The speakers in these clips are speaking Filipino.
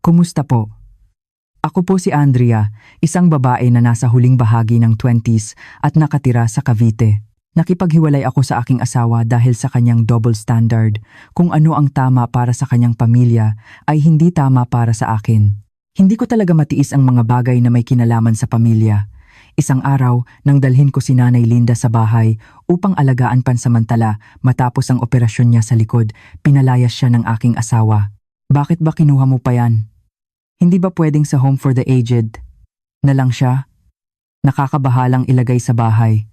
Kumusta po? Ako po si Andrea, isang babae na nasa huling bahagi ng 20s at nakatira sa Cavite. Nakipaghiwalay ako sa aking asawa dahil sa kanyang double standard. Kung ano ang tama para sa kanyang pamilya ay hindi tama para sa akin. Hindi ko talaga matiis ang mga bagay na may kinalaman sa pamilya. Isang araw, nang dalhin ko si Nanay Linda sa bahay upang alagaan pansamantala matapos ang operasyon niya sa likod, pinalayas siya ng aking asawa. Bakit ba kinuha mo pa yan? Hindi ba pwedeng sa home for the aged na lang siya? Nakakabahalang ilagay sa bahay.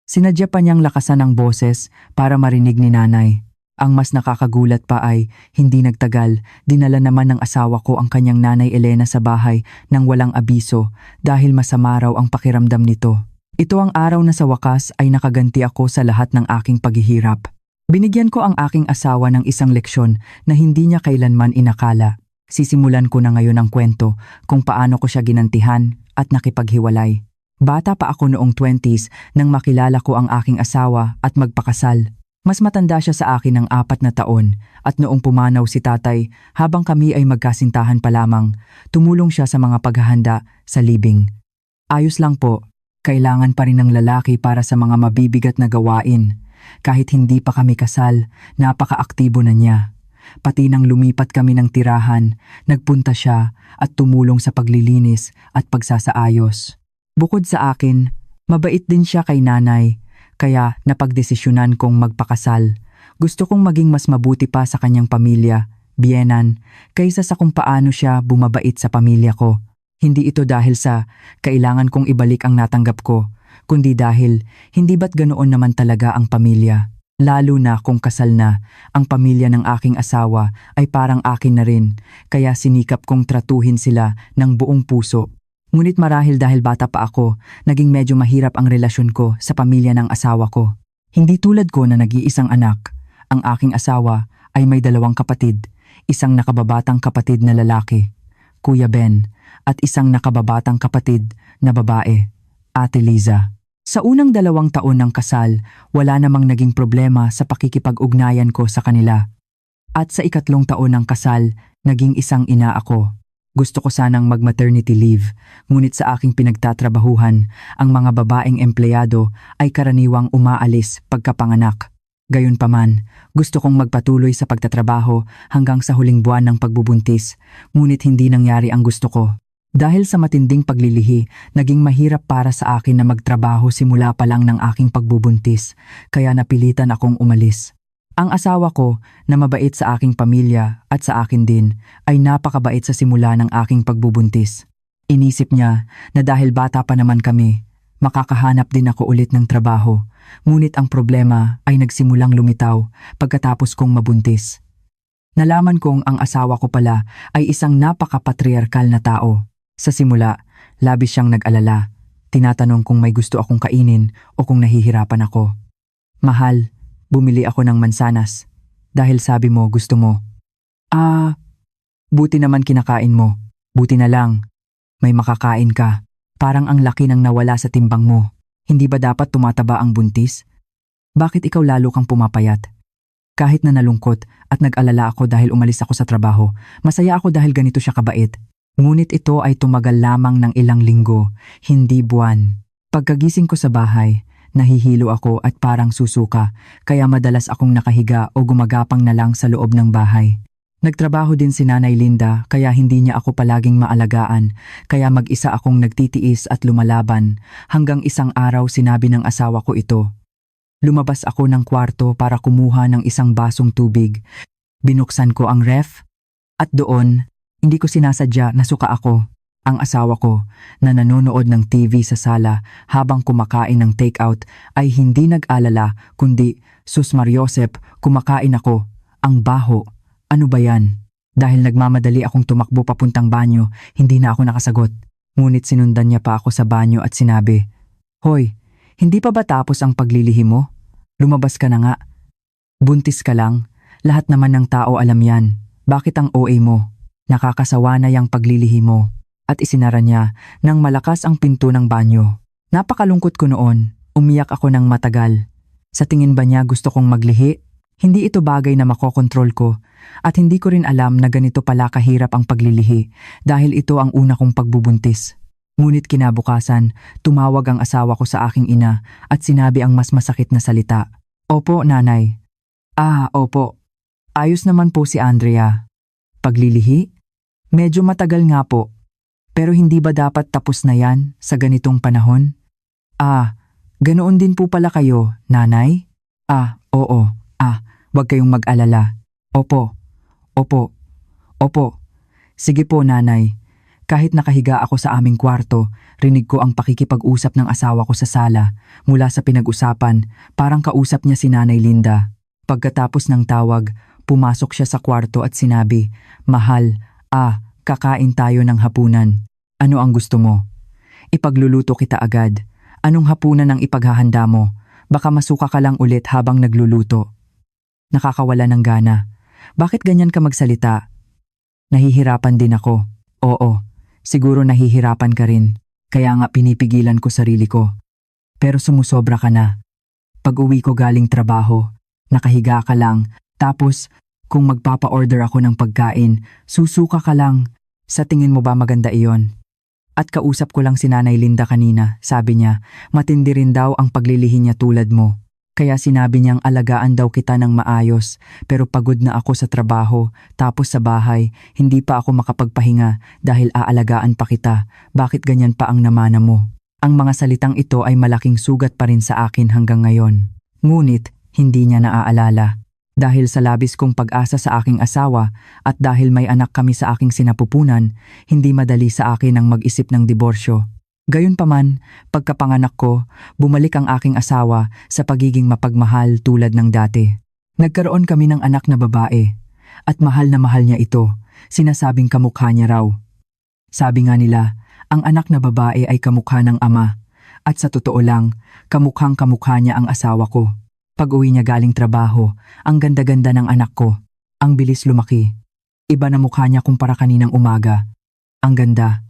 Sinadya pa niyang lakasan ang boses para marinig ni Nanay. Ang mas nakakagulat pa ay, hindi nagtagal, dinala naman ng asawa ko ang kanyang Nanay Elena sa bahay nang walang abiso dahil masama raw ang pakiramdam nito. Ito ang araw na sa wakas ay nakaganti ako sa lahat ng aking paghihirap. Binigyan ko ang aking asawa ng isang leksyon na hindi niya kailanman inakala. Sisimulan ko na ngayon ang kwento kung paano ko siya ginantihan at nakipaghiwalay. Bata pa ako noong 20s nang makilala ko ang aking asawa at magpakasal. Mas matanda siya sa akin ng 4 na taon at noong pumanaw si tatay habang kami ay magkasintahan pa lamang, tumulong siya sa mga paghahanda sa libing. Ayos lang po, kailangan pa rin ng lalaki para sa mga mabibigat na gawain. Kahit hindi pa kami kasal, napaka-aktibo na niya. Pati nang lumipat kami ng tirahan, nagpunta siya at tumulong sa paglilinis at pagsasaayos. Bukod sa akin, mabait din siya kay Nanay, kaya napagdesisyonan kong magpakasal. Gusto kong maging mas mabuti pa sa kanyang pamilya, biyenan, kaysa sa kung paano siya bumabait sa pamilya ko. Hindi ito dahil sa kailangan kong ibalik ang natanggap ko, kundi dahil hindi ba't ganoon naman talaga ang pamilya. Lalo na kung kasal na, ang pamilya ng aking asawa ay parang akin na rin, kaya sinikap kong tratuhin sila ng buong puso. Ngunit marahil dahil bata pa ako, naging medyo mahirap ang relasyon ko sa pamilya ng asawa ko. Hindi tulad ko na nag-iisang anak, ang aking asawa ay may 2 kapatid, isang nakababatang kapatid na lalaki, Kuya Ben, at isang nakababatang kapatid na babae, Ate Liza. Sa unang 2 taon ng kasal, wala namang naging problema sa pakikipag-ugnayan ko sa kanila. At sa 3 taon ng kasal, naging isang ina ako. Gusto ko sanang mag-maternity leave, ngunit sa aking pinagtatrabahuhan, ang mga babaeng empleyado ay karaniwang umaalis pagkapanganak. Gayunpaman, gusto kong magpatuloy sa pagtatrabaho hanggang sa huling buwan ng pagbubuntis, ngunit hindi nangyari ang gusto ko. Dahil sa matinding paglilihi, naging mahirap para sa akin na magtrabaho simula pa lang ng aking pagbubuntis, kaya napilitan akong umalis. Ang asawa ko, na mabait sa aking pamilya at sa akin din, ay napakabait sa simula ng aking pagbubuntis. Inisip niya na dahil bata pa naman kami, makakahanap din ako ulit ng trabaho, ngunit ang problema ay nagsimulang lumitaw pagkatapos kong mabuntis. Nalaman kong ang asawa ko pala ay isang napaka-patriarkal na tao. Sa simula, labis siyang nag-alala. Tinatanong kung may gusto akong kainin o kung nahihirapan ako. Mahal, bumili ako ng mansanas. Dahil sabi mo gusto mo. Buti naman kinakain mo. Buti na lang. May makakain ka. Parang ang laki ng nawala sa timbang mo. Hindi ba dapat tumataba ang buntis? Bakit ikaw lalo kang pumapayat? Kahit na nalungkot at nag-alala ako dahil umalis ako sa trabaho, masaya ako dahil ganito siya kabait. Ngunit ito ay tumagal lamang ng ilang linggo, hindi buwan. Pagkagising ko sa bahay, nahihilo ako at parang susuka, kaya madalas akong nakahiga o gumagapang na lang sa loob ng bahay. Nagtrabaho din si Nanay Linda kaya hindi niya ako palaging maalagaan, kaya mag-isa akong nagtitiis at lumalaban hanggang isang araw sinabi ng asawa ko ito. Lumabas ako ng kwarto para kumuha ng isang basong tubig. Binuksan ko ang ref at doon, hindi ko sinasadya nasuka ako. Ang asawa ko na nanonood ng TV sa sala habang kumakain ng takeout ay hindi nag-alala kundi, Sus Mariosep, kumakain ako. Ang baho. Ano ba yan? Dahil nagmamadali akong tumakbo papuntang banyo, hindi na ako nakasagot. Ngunit sinundan niya pa ako sa banyo at sinabi, Hoy, hindi pa ba tapos ang paglilihi mo? Lumabas ka na nga. Buntis ka lang. Lahat naman ng tao alam yan. Bakit ang OA mo? Nakakasawa na yung paglilihi mo. At isinara niya nang malakas ang pinto ng banyo. Napakalungkot ko noon. Umiyak ako ng matagal. Sa tingin ba niya gusto kong maglihi? Hindi ito bagay na makokontrol ko, At hindi ko rin alam na ganito pala kahirap ang paglilihi dahil ito ang una kong pagbubuntis. Ngunit kinabukasan, tumawag ang asawa ko sa aking ina at sinabi ang mas masakit na salita. Opo, nanay. Opo. Ayos naman po si Andrea. Paglilihi? Medyo matagal nga po. Pero hindi ba dapat tapos na yan sa ganitong panahon? Ganoon din po pala kayo, nanay? Oo. Huwag kayong mag-alala. Opo. Sige po, nanay. Kahit nakahiga ako sa aming kwarto, rinig ko ang pakikipag-usap ng asawa ko sa sala. Mula sa pinag-usapan, parang kausap niya si Nanay Linda. Pagkatapos ng tawag, pumasok siya sa kwarto at sinabi, "Mahal, kakain tayo ng hapunan. Ano ang gusto mo? Ipagluluto kita agad. Anong hapunan ang ipaghahanda mo? Baka masuka ka lang ulit habang nagluluto." Nakakawala ng gana. Bakit ganyan ka magsalita? Nahihirapan din ako. Oo, siguro nahihirapan ka rin. Kaya nga pinipigilan ko sarili ko. Pero sumusobra ka na. Pag-uwi ko galing trabaho, nakahiga ka lang, tapos kung magpapa-order ako ng pagkain, susuka ka lang. Sa tingin mo ba maganda iyon? At kausap ko lang si Nanay Linda kanina, sabi niya, matindi rin daw ang paglilihi niya tulad mo. Kaya sinabi niyang alagaan daw kita ng maayos, pero pagod na ako sa trabaho, tapos sa bahay, hindi pa ako makapagpahinga dahil aalagaan pa kita. Bakit ganyan pa ang namana mo? Ang mga salitang ito ay malaking sugat pa rin sa akin hanggang ngayon. Ngunit, hindi niya naaalala. Dahil sa labis kong pag-asa sa aking asawa at dahil may anak kami sa aking sinapupunan, hindi madali sa akin ang mag-isip ng diborsyo. Gayunpaman, pagkapanganak ko, bumalik ang aking asawa sa pagiging mapagmahal tulad ng dati. Nagkaroon kami ng anak na babae, at mahal na mahal niya ito, sinasabing kamukha niya raw. Sabi nga nila, ang anak na babae ay kamukha ng ama, at sa totoo lang, kamukhang kamukha niya ang asawa ko. Pag-uwi niya galing trabaho, ang ganda-ganda ng anak ko, ang bilis lumaki. Iba na mukha niya kumpara kaninang umaga. Ang ganda.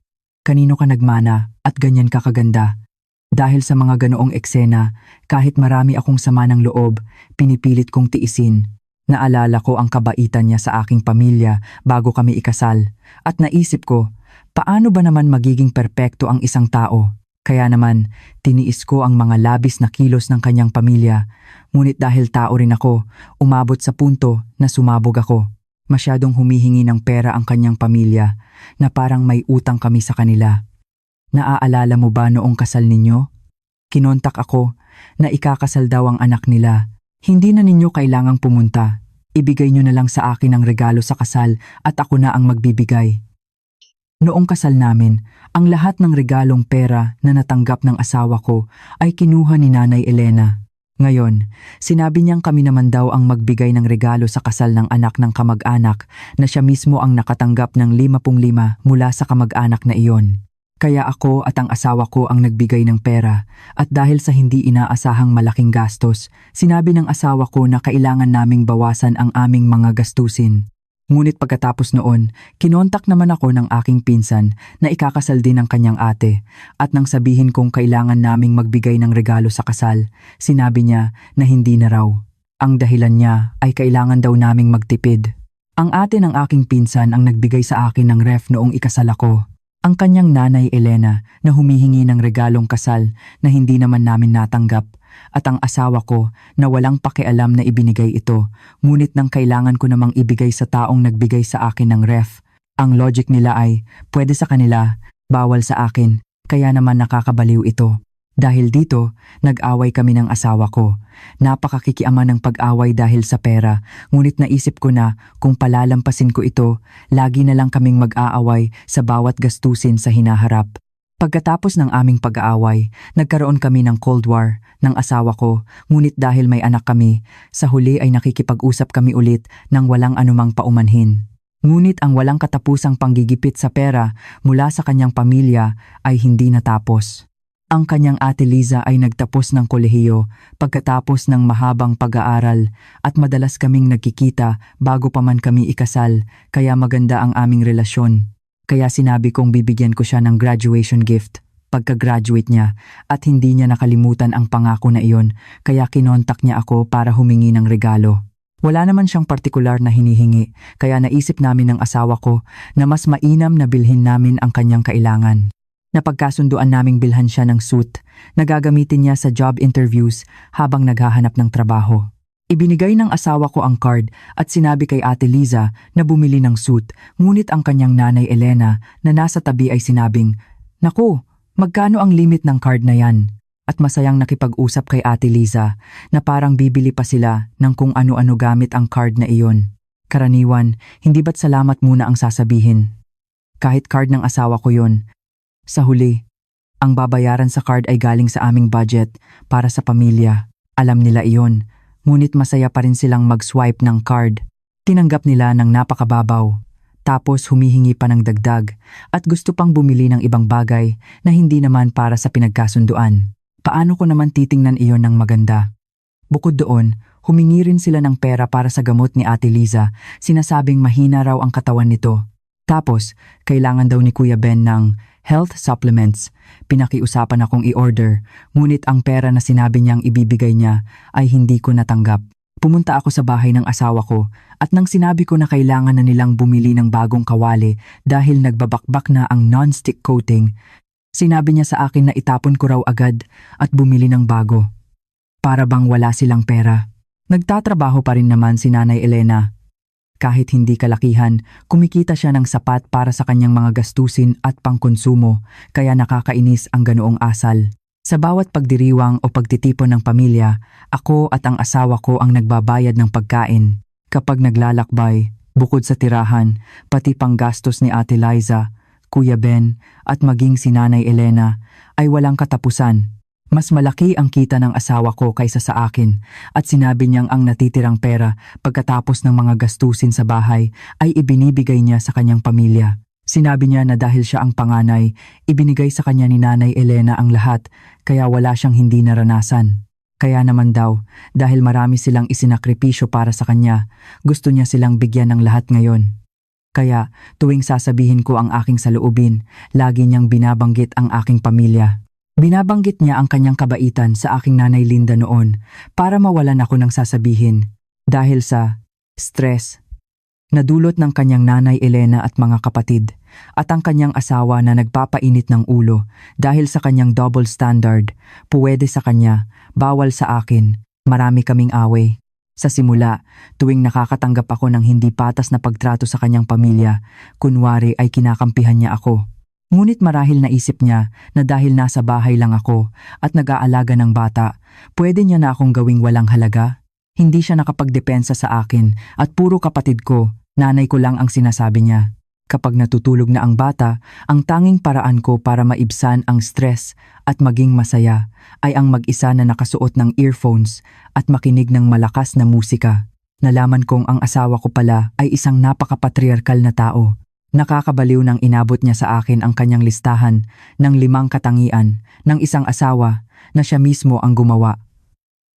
Kanino ka nagmana at ganyan ka kaganda? Dahil sa mga ganoong eksena, kahit marami akong sama ng loob, pinipilit kong tiisin. Naalala ko ang kabaitan niya sa aking pamilya bago kami ikasal. At naisip ko, paano ba naman magiging perpekto ang isang tao? Kaya naman, tiniis ko ang mga labis na kilos ng kanyang pamilya. Ngunit dahil tao rin ako, umabot sa punto na sumabog ako. Masyadong humihingi ng pera ang kanyang pamilya na parang may utang kami sa kanila. Naaalala mo ba noong kasal ninyo? Kinontak ako na ikakasal daw ang anak nila. Hindi na ninyo kailangang pumunta. Ibigay nyo na lang sa akin ang regalo sa kasal at ako na ang magbibigay. Noong kasal namin, ang lahat ng regalong pera na natanggap ng asawa ko ay kinuha ni Nanay Elena. Ngayon, sinabi niyang kami naman daw ang magbigay ng regalo sa kasal ng anak ng kamag-anak na siya mismo ang nakatanggap ng 55 mula sa kamag-anak na iyon. Kaya ako at ang asawa ko ang nagbigay ng pera at dahil sa hindi inaasahang malaking gastos, sinabi ng asawa ko na kailangan naming bawasan ang aming mga gastusin. Ngunit pagkatapos noon, kinontak naman ako ng aking pinsan na ikakasal din ng kanyang ate at nang sabihin kong kailangan naming magbigay ng regalo sa kasal, sinabi niya na hindi na raw. Ang dahilan niya ay kailangan daw naming magtipid. Ang ate ng aking pinsan ang nagbigay sa akin ng ref noong ikasal ako. Ang kanyang nanay Elena na humihingi ng regalong kasal na hindi naman namin natanggap at ang asawa ko na walang pakialam na ibinigay ito, ngunit nang kailangan ko namang ibigay sa taong nagbigay sa akin ng ref. Ang logic nila ay, pwede sa kanila, bawal sa akin, kaya naman nakakabaliw ito. Dahil dito, nag-away kami ng asawa ko. Napakakikiaman ng pag-away dahil sa pera, ngunit naisip ko na kung palalampasin ko ito, lagi na lang kaming mag-aaway sa bawat gastusin sa hinaharap. Pagkatapos ng aming pag-aaway, nagkaroon kami ng Cold War ng asawa ko, ngunit dahil may anak kami, sa huli ay nakikipag-usap kami ulit nang walang anumang paumanhin. Ngunit ang walang katapusang panggigipit sa pera mula sa kanyang pamilya ay hindi natapos. Ang kanyang ate Liza ay nagtapos ng kolehiyo pagkatapos ng mahabang pag-aaral at madalas kaming nagkikita bago pa man kami ikasal, kaya maganda ang aming relasyon. Kaya sinabi kong bibigyan ko siya ng graduation gift pagka-graduate niya at hindi niya nakalimutan ang pangako na iyon, kaya kinontak niya ako para humingi ng regalo. Wala naman siyang partikular na hinihingi, kaya naisip namin ng asawa ko na mas mainam na bilhin namin ang kanyang kailangan. Napagkasunduan naming bilhan siya ng suit na gagamitin niya sa job interviews habang naghahanap ng trabaho. Ibinigay ng asawa ko ang card at sinabi kay Ate Liza na bumili ng suit, ngunit ang kanyang nanay Elena na nasa tabi ay sinabing, "Naku, magkano ang limit ng card na yan?" At masayang nakipag-usap kay Ate Liza na parang bibili pa sila ng kung ano-ano gamit ang card na iyon. Karaniwan, hindi ba't salamat muna ang sasabihin? Kahit card ng asawa ko yon. Sa huli, ang babayaran sa card ay galing sa aming budget para sa pamilya. Alam nila iyon, ngunit masaya pa rin silang mag-swipe ng card. Tinanggap nila ng napakababaw. Tapos humihingi pa ng dagdag at gusto pang bumili ng ibang bagay na hindi naman para sa pinagkasunduan. Paano ko naman titingnan iyon ng maganda? Bukod doon, humingi rin sila ng pera para sa gamot ni Ate Liza, sinasabing mahina raw ang katawan nito. Tapos, kailangan daw ni Kuya Ben ng health supplements. Pinakiusapan akong i-order, ngunit ang pera na sinabi niyang ibibigay niya ay hindi ko natanggap. Pumunta ako sa bahay ng asawa ko at nang sinabi ko na kailangan na nilang bumili ng bagong kawali dahil nagbabakbak na ang non-stick coating, sinabi niya sa akin na itapon ko raw agad at bumili ng bago. Para bang wala silang pera. Nagtatrabaho pa rin naman si Nanay Elena. Kahit hindi kalakihan, kumikita siya ng sapat para sa kanyang mga gastusin at pangkonsumo, kaya nakakainis ang ganoong asal. Sa bawat pagdiriwang o pagtitipon ng pamilya, ako at ang asawa ko ang nagbabayad ng pagkain. Kapag naglalakbay, bukod sa tirahan, pati panggastos ni Ate Liza, Kuya Ben at maging si Nanay Elena ay walang katapusan. Mas malaki ang kita ng asawa ko kaysa sa akin at sinabi niyang ang natitirang pera pagkatapos ng mga gastusin sa bahay ay ibinibigay niya sa kanyang pamilya. Sinabi niya na dahil siya ang panganay, ibinigay sa kanya ni Nanay Elena ang lahat kaya wala siyang hindi naranasan. Kaya naman daw, dahil marami silang isinakripisyo para sa kanya, gusto niya silang bigyan ng lahat ngayon. Kaya tuwing sasabihin ko ang aking saloobin, lagi niyang binabanggit ang aking pamilya. Binabanggit niya ang kanyang kabaitan sa aking Nanay Linda noon para mawalan ako ng sasabihin dahil sa stress na dulot ng kanyang Nanay Elena at mga kapatid at ang kanyang asawa na nagpapainit ng ulo dahil sa kanyang double standard, puwede sa kanya, bawal sa akin, marami kaming away. Sa simula, tuwing nakakatanggap ako ng hindi patas na pagtrato sa kanyang pamilya, kunwari ay kinakampihan niya ako. Ngunit marahil naisip niya na dahil nasa bahay lang ako at nag-aalaga ng bata, pwede niya na akong gawing walang halaga. Hindi siya nakapagdepensa sa akin at puro kapatid ko, nanay ko lang ang sinasabi niya. Kapag natutulog na ang bata, ang tanging paraan ko para maibsan ang stress at maging masaya ay ang mag-isa na nakasuot ng earphones at makinig ng malakas na musika. Nalaman kong ang asawa ko pala ay isang napakapatriarkal na tao. Nakakabaliw nang inabot niya sa akin ang kanyang listahan ng 5 katangian ng isang asawa na siya mismo ang gumawa.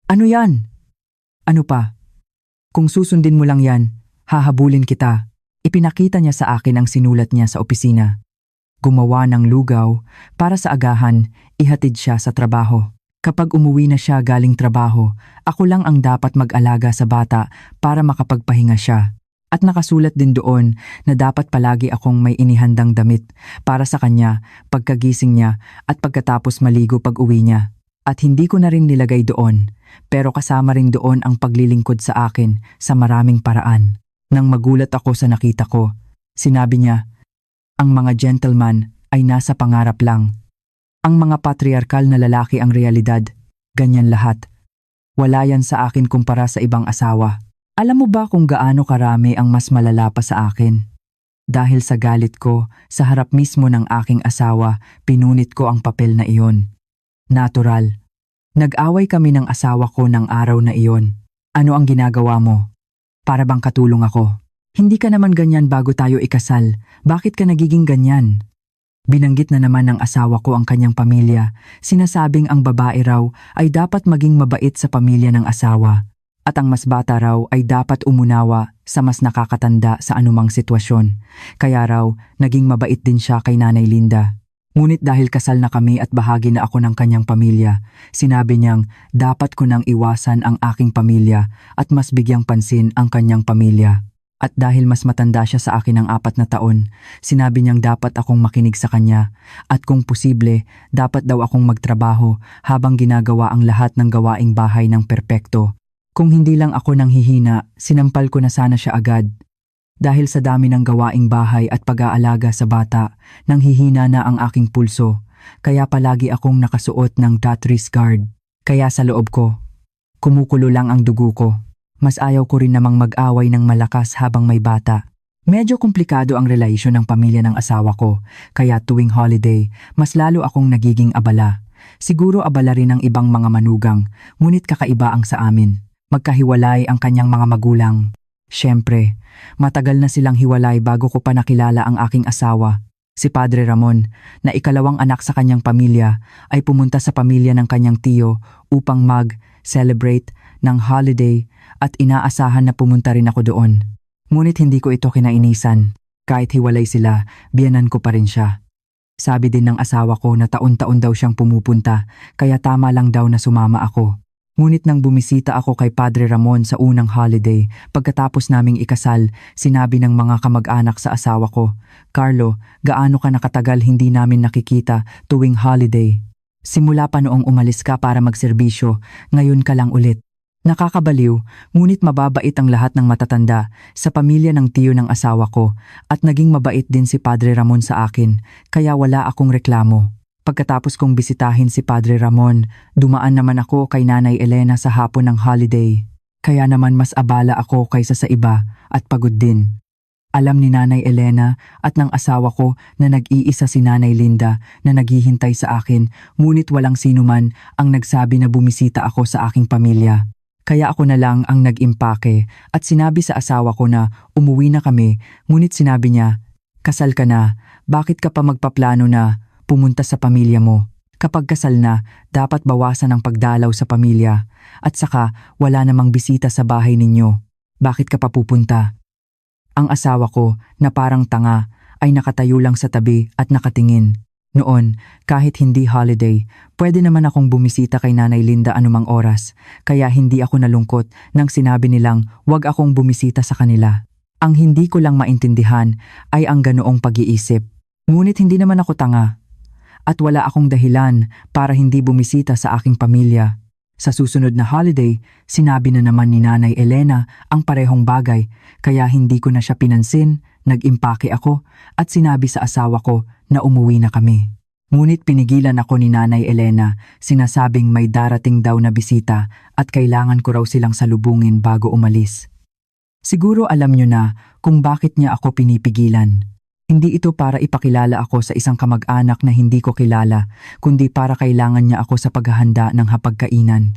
Ano yan? Ano pa? Kung susundin mo lang yan, hahabulin kita. Ipinakita niya sa akin ang sinulat niya sa opisina. Gumawa ng lugaw para sa agahan, ihatid siya sa trabaho. Kapag umuwi na siya galing trabaho, ako lang ang dapat mag-alaga sa bata para makapagpahinga siya. At nakasulat din doon na dapat palagi akong may inihandang damit para sa kanya pagkagising niya at pagkatapos maligo pag uwi niya. At hindi ko na rin nilagay doon, pero kasama rin doon ang paglilingkod sa akin sa maraming paraan. Nang magulat ako sa nakita ko, sinabi niya, ang mga gentleman ay nasa pangarap lang. Ang mga patriarkal na lalaki ang realidad, ganyan lahat. Wala yan sa akin kumpara sa ibang asawa. Alam mo ba kung gaano karami ang mas malala pa sa akin? Dahil sa galit ko, sa harap mismo ng aking asawa, pinunit ko ang papel na iyon. Natural. Nag-away kami ng asawa ko ng araw na iyon. Ano ang ginagawa mo? Para bang katulong ako? Hindi ka naman ganyan bago tayo ikasal. Bakit ka nagiging ganyan? Binanggit na naman ng asawa ko ang kanyang pamilya. Sinasabing ang babae raw ay dapat maging mabait sa pamilya ng asawa. At ang mas bata raw ay dapat umunawa sa mas nakakatanda sa anumang sitwasyon. Kaya raw, naging mabait din siya kay Nanay Linda. Ngunit dahil kasal na kami at bahagi na ako ng kanyang pamilya, sinabi niyang dapat ko nang iwasan ang aking pamilya at mas bigyang pansin ang kanyang pamilya. At dahil mas matanda siya sa akin ng 4 na taon, sinabi niyang dapat akong makinig sa kanya at kung posible, dapat daw akong magtrabaho habang ginagawa ang lahat ng gawaing bahay ng perpekto. Kung hindi lang ako nang hihina, sinampal ko na sana siya agad. Dahil sa dami ng gawaing bahay at pag-aalaga sa bata, nang hihina na ang aking pulso, kaya palagi akong nakasuot ng Tatris guard. Kaya sa loob ko, kumukulo lang ang dugo ko. Mas ayaw ko rin namang mag-away ng malakas habang may bata. Medyo komplikado ang relasyon ng pamilya ng asawa ko, kaya tuwing holiday, mas lalo akong nagiging abala. Siguro abala rin ang ibang mga manugang, ngunit kakaiba ang sa amin. Magkahiwalay ang kanyang mga magulang. Siyempre, matagal na silang hiwalay bago ko pa nakilala ang aking asawa. Si Padre Ramon, na ikalawang anak sa kanyang pamilya, ay pumunta sa pamilya ng kanyang tiyo upang mag-celebrate ng holiday at inaasahan na pumunta rin ako doon. Ngunit hindi ko ito kinainisan. Kahit hiwalay sila, biyenan ko pa rin siya. Sabi din ng asawa ko na taon-taon daw siyang pumupunta, kaya tama lang daw na sumama ako. Ngunit nang bumisita ako kay Padre Ramon sa unang holiday, pagkatapos naming ikasal, sinabi ng mga kamag-anak sa asawa ko, "Carlo, gaano ka nakatagal hindi namin nakikita tuwing holiday? Simula pa noong umalis ka para magserbisyo, ngayon ka lang ulit." Nakakabaliw, ngunit mababait ang lahat ng matatanda sa pamilya ng tiyo ng asawa ko at naging mabait din si Padre Ramon sa akin, kaya wala akong reklamo. Pagkatapos kong bisitahin si Padre Ramon, dumaan naman ako kay Nanay Elena sa hapon ng holiday. Kaya naman mas abala ako kaysa sa iba at pagod din. Alam ni Nanay Elena at ng asawa ko na nag-iisa si Nanay Linda na naghihintay sa akin, ngunit walang sino man ang nagsabi na bumisita ako sa aking pamilya. Kaya ako na lang ang nag-impake at sinabi sa asawa ko na umuwi na kami, ngunit sinabi niya, "Kasal ka na, bakit ka pa magpaplano na pumunta sa pamilya mo? Kapag kasal na, dapat bawasan ang pagdalaw sa pamilya at saka wala namang bisita sa bahay ninyo. Bakit ka pa pupunta?" Ang asawa ko na parang tanga ay nakatayo lang sa tabi at nakatingin. Noon, kahit hindi holiday, pwede naman akong bumisita kay Nanay Linda anumang oras, kaya hindi ako nalungkot nang sinabi nilang wag akong bumisita sa kanila. Ang hindi ko lang maintindihan ay ang ganoong pag-iisip. Ngunit hindi naman ako tanga. At wala akong dahilan para hindi bumisita sa aking pamilya. Sa susunod na holiday, sinabi na naman ni Nanay Elena ang parehong bagay, kaya hindi ko na siya pinansin, nag-impake ako at sinabi sa asawa ko na umuwi na kami. Ngunit pinigilan ako ni Nanay Elena, sinasabing may darating daw na bisita at kailangan ko raw silang salubungin bago umalis. Siguro alam niyo na kung bakit niya ako pinipigilan. Hindi ito para ipakilala ako sa isang kamag-anak na hindi ko kilala, kundi para kailangan niya ako sa paghahanda ng hapagkainan.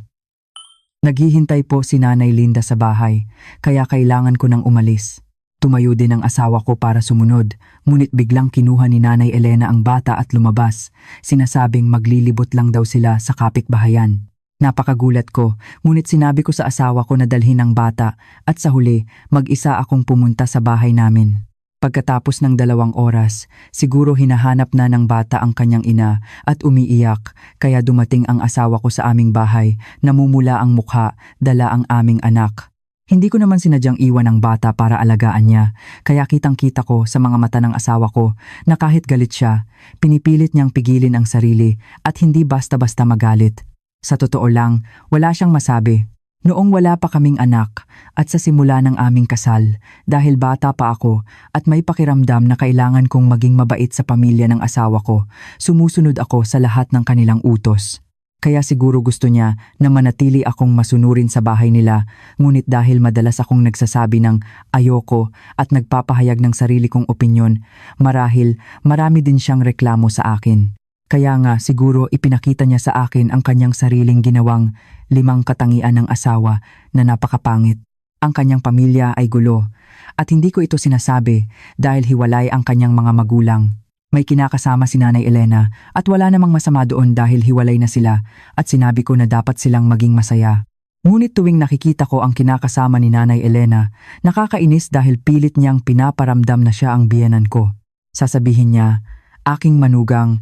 Naghihintay po si Nanay Linda sa bahay, kaya kailangan ko nang umalis. Tumayo din ang asawa ko para sumunod, ngunit biglang kinuha ni Nanay Elena ang bata at lumabas. Sinasabing maglilibot lang daw sila sa kapitbahayan. Napakagulat ko, ngunit sinabi ko sa asawa ko na dalhin ang bata at sa huli, mag-isa akong pumunta sa bahay namin. Pagkatapos ng 2 oras, siguro hinahanap na ng bata ang kanyang ina at umiiyak, kaya dumating ang asawa ko sa aming bahay, namumula ang mukha, dala ang aming anak. Hindi ko naman sinadyang iwan ang bata para alagaan niya, kaya kitang-kita ko sa mga mata ng asawa ko na kahit galit siya, pinipilit niyang pigilin ang sarili at hindi basta-basta magalit. Sa totoo lang, wala siyang masabi. Noong wala pa kaming anak at sa simula ng aming kasal, dahil bata pa ako at may pakiramdam na kailangan kong maging mabait sa pamilya ng asawa ko, sumusunod ako sa lahat ng kanilang utos. Kaya siguro gusto niya na manatili akong masunurin sa bahay nila, ngunit dahil madalas akong nagsasabi ng ayoko at nagpapahayag ng sarili kong opinyon, marahil marami din siyang reklamo sa akin. Kaya nga siguro ipinakita niya sa akin ang kanyang sariling ginawang 5 katangian ng asawa na napakapangit. Ang kanyang pamilya ay gulo at hindi ko ito sinasabi dahil hiwalay ang kanyang mga magulang. May kinakasama si Nanay Elena at wala namang masama doon dahil hiwalay na sila at sinabi ko na dapat silang maging masaya. Ngunit tuwing nakikita ko ang kinakasama ni Nanay Elena, nakakainis dahil pilit niyang pinaparamdam na siya ang biyenan ko. Sasabihin niya, aking manugang.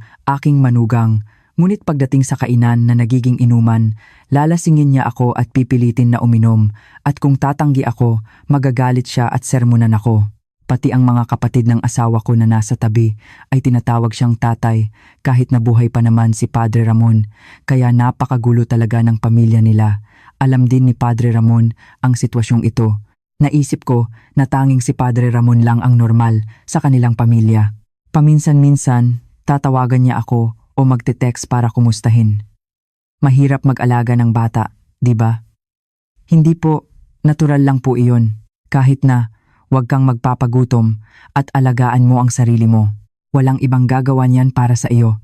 Ngunit pagdating sa kainan na nagiging inuman, lalasingin niya ako at pipilitin na uminom, at kung tatanggi ako, magagalit siya at sermonan ako. Pati ang mga kapatid ng asawa ko na nasa tabi ay tinatawag siyang tatay kahit nabuhay pa naman si Padre Ramon, kaya napakagulo talaga ng pamilya nila. Alam din ni Padre Ramon ang sitwasyong ito. Naisip ko na tanging si Padre Ramon lang ang normal sa kanilang pamilya. Paminsan-minsan, tatawagan niya ako o magte-text para kumustahin. Mahirap mag-alaga ng bata, di ba? Hindi po, natural lang po iyon. Kahit na, huwag kang magpapagutom at alagaan mo ang sarili mo. Walang ibang gagawa niyan para sa iyo.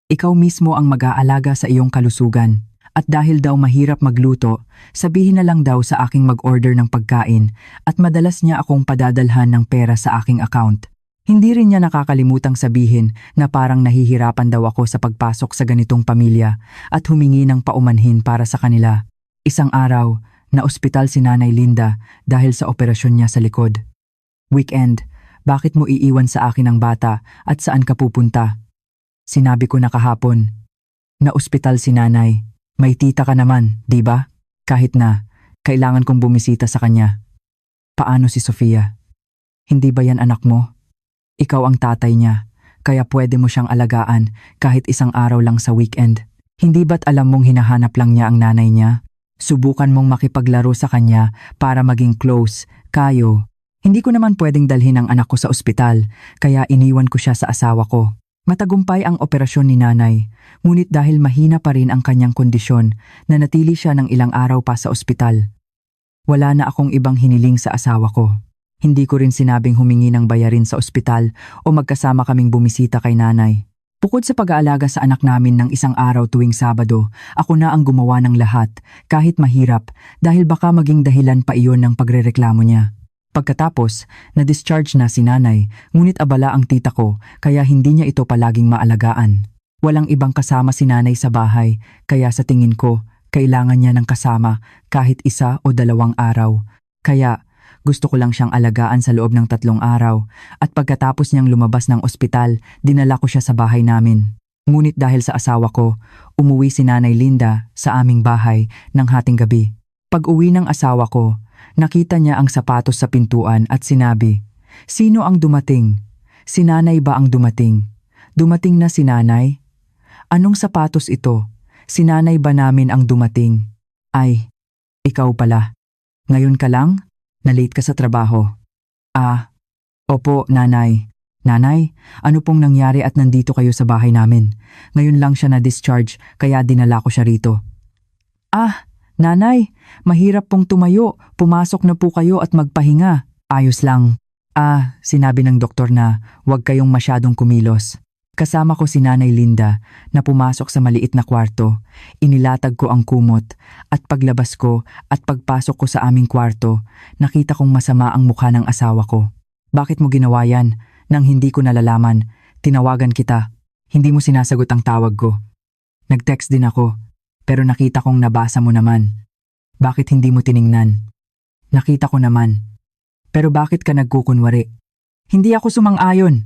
Ikaw mismo ang mag-aalaga sa iyong kalusugan. At dahil daw mahirap magluto, sabihin na lang daw sa aking mag-order ng pagkain at madalas niya akong padadalhan ng pera sa aking account. Hindi rin niya nakakalimutang sabihin na parang nahihirapan daw ako sa pagpasok sa ganitong pamilya at humingi ng paumanhin para sa kanila. Isang araw, na-ospital si Nanay Linda dahil sa operasyon niya sa likod. Weekend, bakit mo iiwan sa akin ang bata at saan ka pupunta? Sinabi ko na kahapon. Na-ospital si Nanay. May tita ka naman, di ba? Kahit na, kailangan kong bumisita sa kanya. Paano si Sofia? Hindi ba yan anak mo? Ikaw ang tatay niya, kaya pwede mo siyang alagaan kahit isang araw lang sa weekend. Hindi ba't alam mong hinahanap lang niya ang nanay niya? Subukan mong makipaglaro sa kanya para maging close, kayo. Hindi ko naman pwedeng dalhin ang anak ko sa ospital, kaya iniwan ko siya sa asawa ko. Matagumpay ang operasyon ni nanay, ngunit dahil mahina pa rin ang kanyang kondisyon, nanatili siya ng ilang araw pa sa ospital. Wala na akong ibang hiniling sa asawa ko. Hindi ko rin sinabing humingi ng bayarin sa ospital o magkasama kaming bumisita kay nanay. Bukod sa pag-aalaga sa anak namin ng isang araw tuwing Sabado, ako na ang gumawa ng lahat, kahit mahirap, dahil baka maging dahilan pa iyon ng pagrereklamo niya. Pagkatapos, na-discharge na si nanay, ngunit abala ang tita ko, kaya hindi niya ito palaging maalagaan. Walang ibang kasama si nanay sa bahay, kaya sa tingin ko, kailangan niya ng kasama kahit 1 o 2 araw. Kaya, gusto ko lang siyang alagaan sa loob ng 3 araw at pagkatapos niyang lumabas ng ospital, dinala ko siya sa bahay namin. Ngunit dahil sa asawa ko, umuwi si Nanay Linda sa aming bahay ng hating gabi. Pag-uwi ng asawa ko, nakita niya ang sapatos sa pintuan at sinabi, "Sino ang dumating? Si nanay ba ang dumating? Dumating na si nanay? Anong sapatos ito? Si nanay ba namin ang dumating? Ay, ikaw pala. Ngayon ka lang? Na-late ka sa trabaho." Opo, nanay. Nanay, ano pong nangyari at nandito kayo sa bahay namin? Ngayon lang siya na-discharge kaya dinala ko siya rito. Nanay, mahirap pong tumayo. Pumasok na po kayo at magpahinga. Ayos lang. Sinabi ng doktor na huwag kayong masyadong kumilos. Kasama ko si Nanay Linda na pumasok sa maliit na kwarto. Inilatag ko ang kumot at paglabas ko at pagpasok ko sa aming kwarto, nakita kong masama ang mukha ng asawa ko. "Bakit mo ginawa yan?" Nang hindi ko nalalaman, tinawagan kita. Hindi mo sinasagot ang tawag ko. Nag-text din ako, pero nakita kong nabasa mo naman. Bakit hindi mo tiningnan? Nakita ko naman. Pero bakit ka nagkukunwari? Hindi ako sumang-ayon.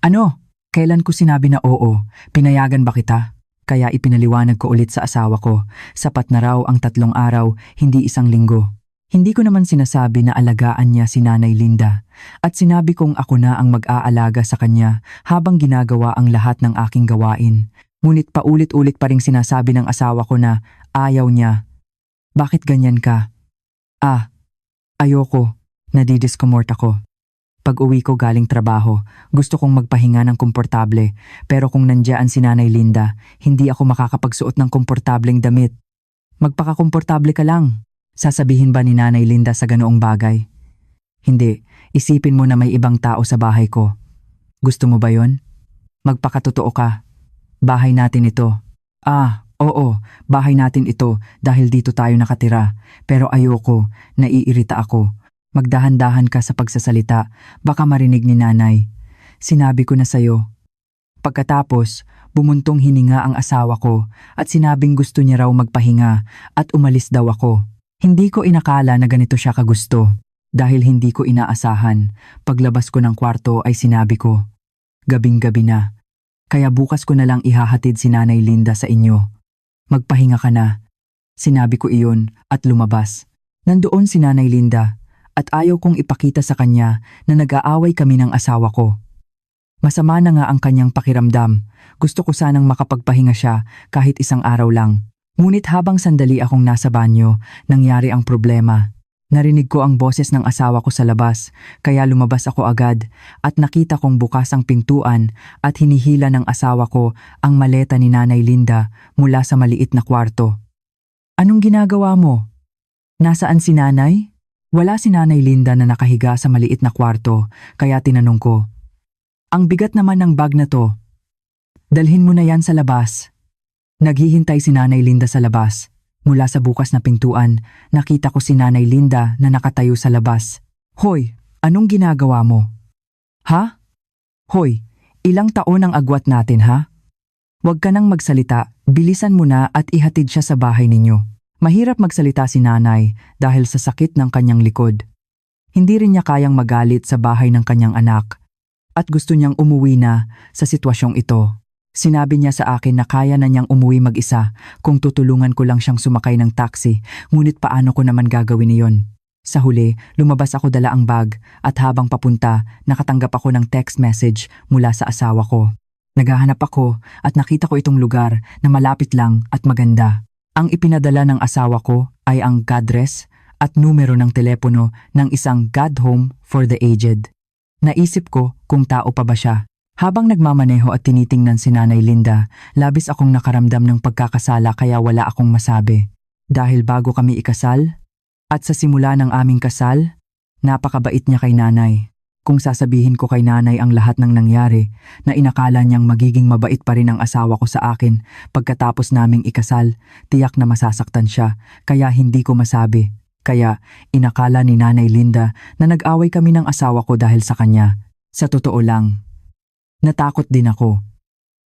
Ano? Kailan ko sinabi na oo? Pinayagan ba kita? Kaya ipinaliwanag ko ulit sa asawa ko. Sapat na raw ang 3 araw, hindi 1 linggo. Hindi ko naman sinasabi na alagaan niya si Nanay Linda. At sinabi kong ako na ang mag-aalaga sa kanya habang ginagawa ang lahat ng aking gawain. Ngunit paulit-ulit pa ring sinasabi ng asawa ko na ayaw niya. Bakit ganyan ka? Ayoko. Nadidiskomort ako. Pag-uwi ko galing trabaho, gusto kong magpahinga ng komportable, pero kung nandiyan si Nanay Linda, hindi ako makakapagsuot ng komportableng damit. Magpakakomportable ka lang. Sasabihin ba ni Nanay Linda sa ganoong bagay? Hindi, isipin mo na may ibang tao sa bahay ko. Gusto mo ba yon? Magpakatotoo ka. Bahay natin ito. Oo, bahay natin ito dahil dito tayo nakatira, pero ayoko, naiirita ako. Magdahan-dahan ka sa pagsasalita, baka marinig ni nanay. Sinabi ko na sayo. Pagkatapos, bumuntong hininga ang asawa ko at sinabing gusto niya raw magpahinga at umalis daw ako. Hindi ko inakala na ganito siya kagusto. Dahil hindi ko inaasahan, paglabas ko ng kwarto ay sinabi ko, gabing-gabi na. Kaya bukas ko na lang ihahatid si Nanay Linda sa inyo. Magpahinga ka na. Sinabi ko iyon at lumabas. Nandoon si Nanay Linda at ayaw kong ipakita sa kanya na nag-aaway kami ng asawa ko. Masama na nga ang kanyang pakiramdam. Gusto ko sanang makapagpahinga siya kahit isang araw lang. Ngunit habang sandali akong nasa banyo, nangyari ang problema. Narinig ko ang boses ng asawa ko sa labas, kaya lumabas ako agad at nakita kong bukas ang pintuan at hinihila ng asawa ko ang maleta ni Nanay Linda mula sa maliit na kwarto. Anong ginagawa mo? Nasaan si Nanay? Wala si Nanay Linda na nakahiga sa maliit na kwarto, kaya tinanong ko. Ang bigat naman ng bag na to. Dalhin mo na yan sa labas. Naghihintay si Nanay Linda sa labas. Mula sa bukas na pintuan, nakita ko si Nanay Linda na nakatayo sa labas. Hoy, anong ginagawa mo? Ha? Hoy, ilang taon ang agwat natin ha? Huwag ka nang magsalita, bilisan mo na at ihatid siya sa bahay ninyo. Mahirap magsalita si Nanay dahil sa sakit ng kanyang likod. Hindi rin niya kayang magalit sa bahay ng kanyang anak at gusto niyang umuwi na sa sitwasyong ito. Sinabi niya sa akin na kaya na niyang umuwi mag-isa kung tutulungan ko lang siyang sumakay ng taxi, ngunit paano ko naman gagawin iyon? Sa huli, lumabas ako dala ang bag at habang papunta, nakatanggap ako ng text message mula sa asawa ko. Naghahanap ako at nakita ko itong lugar na malapit lang at maganda. Ang ipinadala ng asawa ko ay ang address at numero ng telepono ng isang God Home for the Aged. Naisip ko kung tao pa ba siya. Habang nagmamaneho at tinitingnan si Nanay Linda, labis akong nakaramdam ng pagkakasala kaya wala akong masabi. Dahil bago kami ikasal, at sa simula ng aming kasal, napakabait niya kay Nanay. Kung sasabihin ko kay Nanay ang lahat ng nangyari, na inakala niyang magiging mabait pa rin ang asawa ko sa akin pagkatapos naming ikasal, tiyak na masasaktan siya, kaya hindi ko masabi. Kaya inakala ni Nanay Linda na nag-away kami ng asawa ko dahil sa kanya. Sa totoo lang, natakot din ako.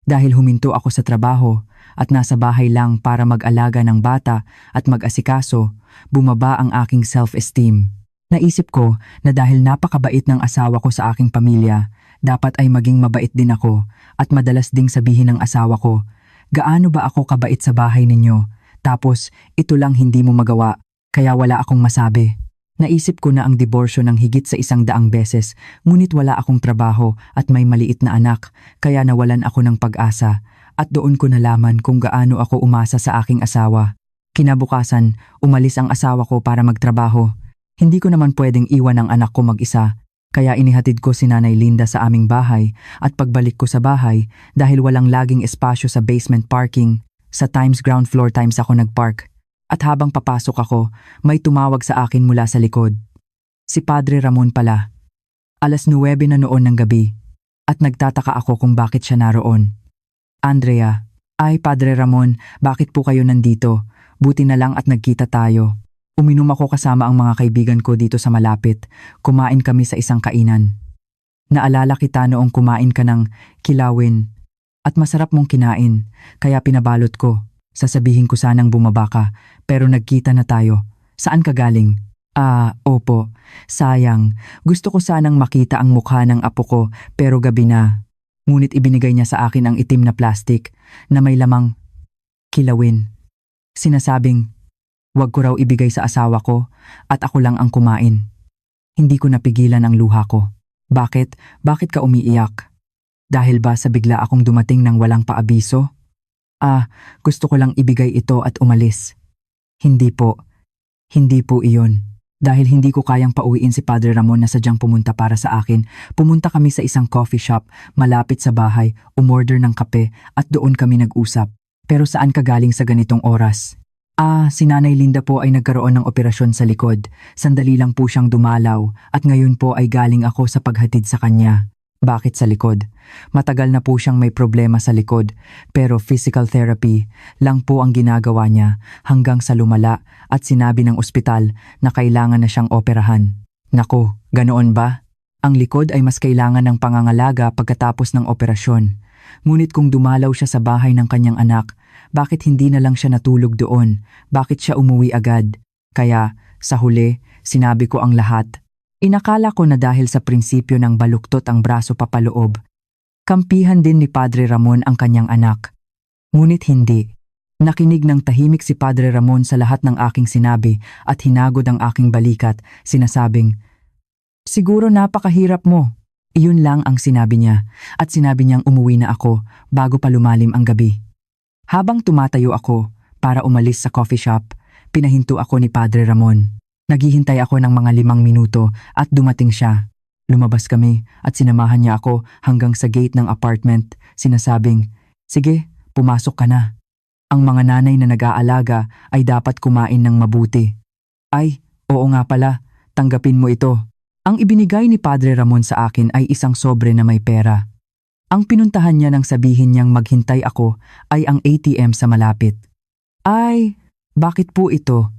Dahil huminto ako sa trabaho at nasa bahay lang para mag-alaga ng bata at mag-asikaso, bumaba ang aking self-esteem. Naisip ko na dahil napakabait ng asawa ko sa aking pamilya, dapat ay maging mabait din ako at madalas ding sabihin ng asawa ko, gaano ba ako kabait sa bahay ninyo? Tapos ito lang hindi mo magawa, kaya wala akong masabi. Naisip ko na ang diborsyo ng higit sa 100 beses, ngunit wala akong trabaho at may maliit na anak, kaya nawalan ako ng pag-asa at doon ko nalaman kung gaano ako umasa sa aking asawa. Kinabukasan, umalis ang asawa ko para magtrabaho. Hindi ko naman pwedeng iwan ang anak ko mag-isa, kaya inihatid ko si Nanay Linda sa aming bahay at pagbalik ko sa bahay dahil walang laging espasyo sa basement parking, sa Times ground floor times ako nagpark. At habang papasok ako, may tumawag sa akin mula sa likod. Si Padre Ramon pala. 9:00 na noon ng gabi. At nagtataka ako kung bakit siya naroon. Andrea, ay Padre Ramon, bakit po kayo nandito? Buti na lang at nagkita tayo. Uminom ako kasama ang mga kaibigan ko dito sa malapit. Kumain kami sa isang kainan. Naalala kita noong kumain ka ng kilawin. At masarap mong kinain, kaya pinabalot ko. Sasabihin ko sanang bumaba ka, pero nagkita na tayo. Saan ka galing? Opo. Sayang, gusto ko sanang makita ang mukha ng apo ko, pero gabi na. Ngunit ibinigay niya sa akin ang itim na plastic na may lamang kilawin. Sinasabing, wag ko raw ibigay sa asawa ko at ako lang ang kumain. Hindi ko napigilan ang luha ko. Bakit? Bakit ka umiiyak? Dahil ba sa bigla akong dumating ng walang paabiso? Gusto ko lang ibigay ito at umalis. Hindi po. Hindi po iyon. Dahil hindi ko kayang pauwiin si Padre Ramon na sadyang pumunta para sa akin, pumunta kami sa isang coffee shop malapit sa bahay, umorder ng kape at doon kami nag-usap. Pero saan ka galing sa ganitong oras? Si Nanay Linda po ay nagkaroon ng operasyon sa likod. Sandali lang po siyang dumalaw at ngayon po ay galing ako sa paghatid sa kanya. Bakit sa likod? Matagal na po siyang may problema sa likod, pero physical therapy lang po ang ginagawa niya hanggang sa lumala at sinabi ng ospital na kailangan na siyang operahan. Nako, ganoon ba? Ang likod ay mas kailangan ng pangangalaga pagkatapos ng operasyon. Ngunit kung dumalaw siya sa bahay ng kanyang anak, bakit hindi na lang siya natulog doon? Bakit siya umuwi agad? Kaya, sa huli, sinabi ko ang lahat. Inakala ko na dahil sa prinsipyo ng baluktot ang braso papaloob, Kampihan din ni Padre Ramon ang kanyang anak. Ngunit hindi. Nakinig ng tahimik si Padre Ramon sa lahat ng aking sinabi at hinagod ang aking balikat, sinasabing, "Siguro napakahirap mo." Iyon lang ang sinabi niya at sinabi niyang umuwi na ako bago pa lumalim ang gabi. Habang tumatayo ako para umalis sa coffee shop, pinahinto ako ni Padre Ramon. Naghihintay ako ng mga 5 minuto at dumating siya. Lumabas kami at sinamahan niya ako hanggang sa gate ng apartment, sinasabing, "Sige, pumasok ka na. Ang mga nanay na nag-aalaga ay dapat kumain ng mabuti." Ay, oo nga pala, tanggapin mo ito. Ang ibinigay ni Padre Ramon sa akin ay isang sobre na may pera. Ang pinuntahan niya nang sabihin niyang maghintay ako ay ang ATM sa malapit. Ay, bakit po ito?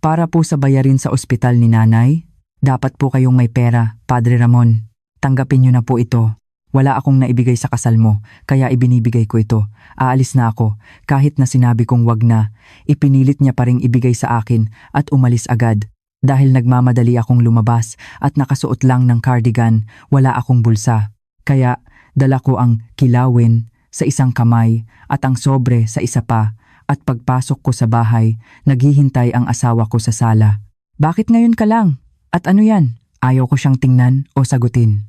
Para po sa bayarin sa ospital ni nanay? Dapat po kayong may pera, Padre Ramon. Tanggapin niyo na po ito. Wala akong naibigay sa kasal mo, kaya ibinibigay ko ito. Aalis na ako, kahit na sinabi kong wag na. Ipinilit niya pa ring ibigay sa akin at umalis agad. Dahil nagmamadali akong lumabas at nakasuot lang ng cardigan, wala akong bulsa. Kaya dala ko ang kilawin sa isang kamay at ang sobre sa isa pa, at pagpasok ko sa bahay, naghihintay ang asawa ko sa sala. "Bakit ngayon ka lang? At ano yan?" Ayaw ko siyang tingnan o sagutin.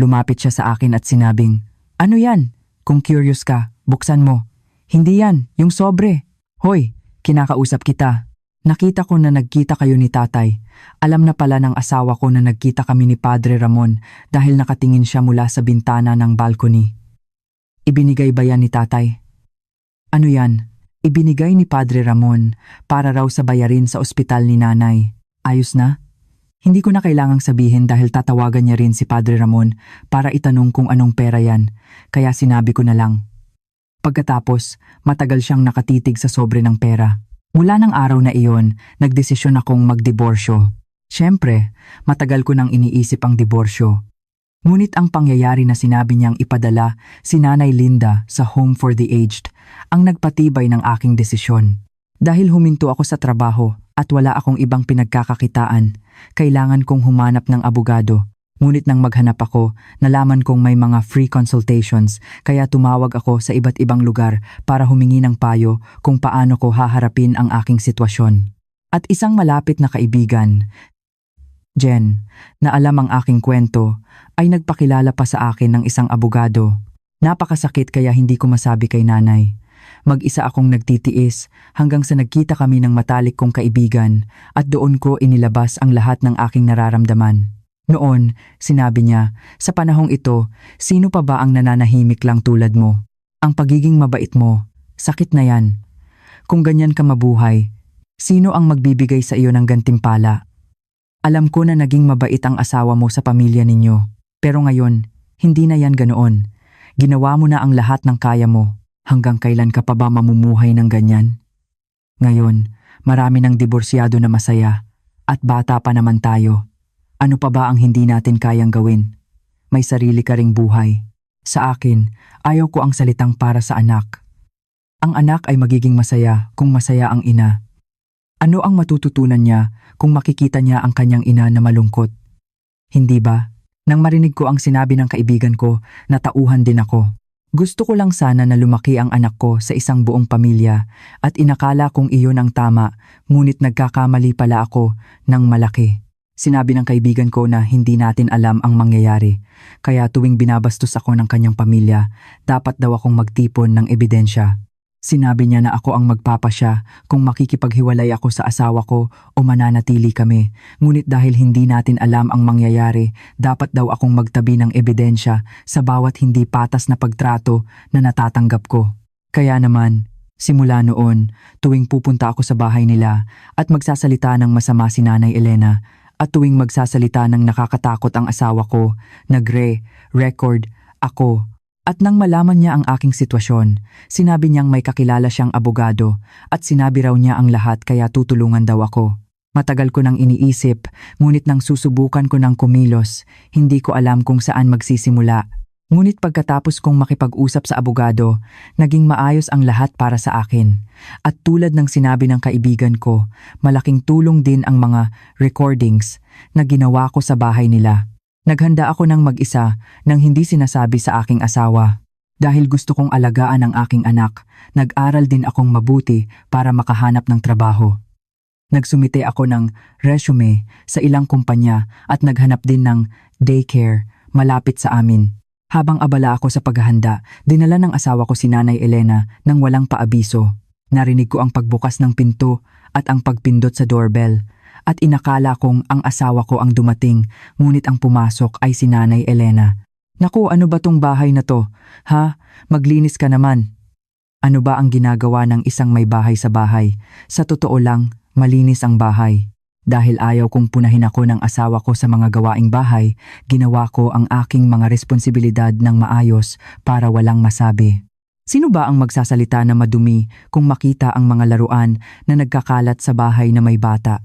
Lumapit siya sa akin at sinabing, "Ano yan? Kung curious ka, buksan mo." "Hindi yan, yung sobre." "Hoy, kinakausap kita. Nakita ko na nagkita kayo ni tatay. Alam na pala ng asawa ko na nagkita kami ni Padre Ramon dahil nakatingin siya mula sa bintana ng balcony." "Ibinigay ba yan ni tatay?" "Ano yan?" "Ibinigay ni Padre Ramon para raw sa bayarin sa ospital ni nanay." "Ayos na?" Hindi ko na kailangang sabihin dahil tatawagan niya rin si Padre Ramon para itanong kung anong pera yan, kaya sinabi ko na lang. Pagkatapos, matagal siyang nakatitig sa sobre ng pera. Mula ng araw na iyon, nagdesisyon akong magdiborsyo. Siyempre, matagal ko nang iniisip ang diborsyo. Ngunit ang pangyayari na sinabi niyang ipadala si Nanay Linda sa Home for the Aged ang nagpatibay ng aking desisyon. Dahil huminto ako sa trabaho at wala akong ibang pinagkakakitaan, kailangan kong humanap ng abogado. Ngunit nang maghanap ako, nalaman kong may mga free consultations, kaya tumawag ako sa iba't ibang lugar para humingi ng payo kung paano ko haharapin ang aking sitwasyon. At isang malapit na kaibigan, Jen, na alam ang aking kwento, ay nagpakilala pa sa akin ng isang abogado. Napakasakit kaya hindi ko masabi kay nanay. Mag-isa akong nagtitiis hanggang sa nagkita kami ng matalik kong kaibigan at doon ko inilabas ang lahat ng aking nararamdaman. Noon, sinabi niya, "Sa panahong ito, sino pa ba ang nananahimik lang tulad mo? Ang pagiging mabait mo, sakit na yan. Kung ganyan ka mabuhay, sino ang magbibigay sa iyo ng gantimpala? Alam ko na naging mabait ang asawa mo sa pamilya ninyo, pero ngayon, hindi na yan ganoon. Ginawa mo na ang lahat ng kaya mo. Hanggang kailan ka pa ba mamumuhay ng ganyan? Ngayon, marami ng diborsyado na masaya at bata pa naman tayo. Ano pa ba ang hindi natin kayang gawin? May sarili ka ring buhay. Sa akin, ayaw ko ang salitang para sa anak. Ang anak ay magiging masaya kung masaya ang ina. Ano ang matututunan niya kung makikita niya ang kanyang ina na malungkot? Hindi ba? Nang marinig ko ang sinabi ng kaibigan ko, natauhan din ako. Gusto ko lang sana na lumaki ang anak ko sa isang buong pamilya at inakala kong iyon ang tama, ngunit nagkakamali pala ako ng malaki. Sinabi ng kaibigan ko na hindi natin alam ang mangyayari, kaya tuwing binabastos ako ng kanyang pamilya, dapat daw akong magtipon ng ebidensya. Sinabi niya na ako ang magpapasya kung makikipaghiwalay ako sa asawa ko o mananatili kami. Ngunit dahil hindi natin alam ang mangyayari, dapat daw akong magtabi ng ebidensya sa bawat hindi patas na pagtrato na natatanggap ko. Kaya naman, simula noon, tuwing pupunta ako sa bahay nila at magsasalita ng masama si Nanay Elena, at tuwing magsasalita ng nakakatakot ang asawa ko, nagre-record ako. At nang malaman niya ang aking sitwasyon, sinabi niyang may kakilala siyang abogado at sinabi raw niya ang lahat kaya tutulungan daw ako. Matagal ko nang iniisip, ngunit nang susubukan ko ng kumilos, hindi ko alam kung saan magsisimula. Ngunit pagkatapos kong makipag-usap sa abogado, naging maayos ang lahat para sa akin. At tulad ng sinabi ng kaibigan ko, malaking tulong din ang mga recordings na ginawa ko sa bahay nila. Naghanda ako ng mag-isa nang hindi sinasabi sa aking asawa. Dahil gusto kong alagaan ang aking anak, nag-aral din akong mabuti para makahanap ng trabaho. Nagsumite ako ng resume sa ilang kumpanya at naghanap din ng daycare malapit sa amin. Habang abala ako sa paghahanda, dinala ng asawa ko si Nanay Elena nang walang paabiso. Narinig ko ang pagbukas ng pinto at ang pagpindot sa doorbell at inakala kong ang asawa ko ang dumating, ngunit ang pumasok ay si Nanay Elena. Naku, ano ba tong bahay na to? Ha? Maglinis ka naman. Ano ba ang ginagawa ng isang may bahay sa bahay? Sa totoo lang, malinis ang bahay. Dahil ayaw kong punahin ako ng asawa ko sa mga gawaing bahay, ginawa ko ang aking mga responsibilidad ng maayos para walang masabi. Sino ba ang magsasalita na madumi kung makita ang mga laruan na nagkakalat sa bahay na may bata?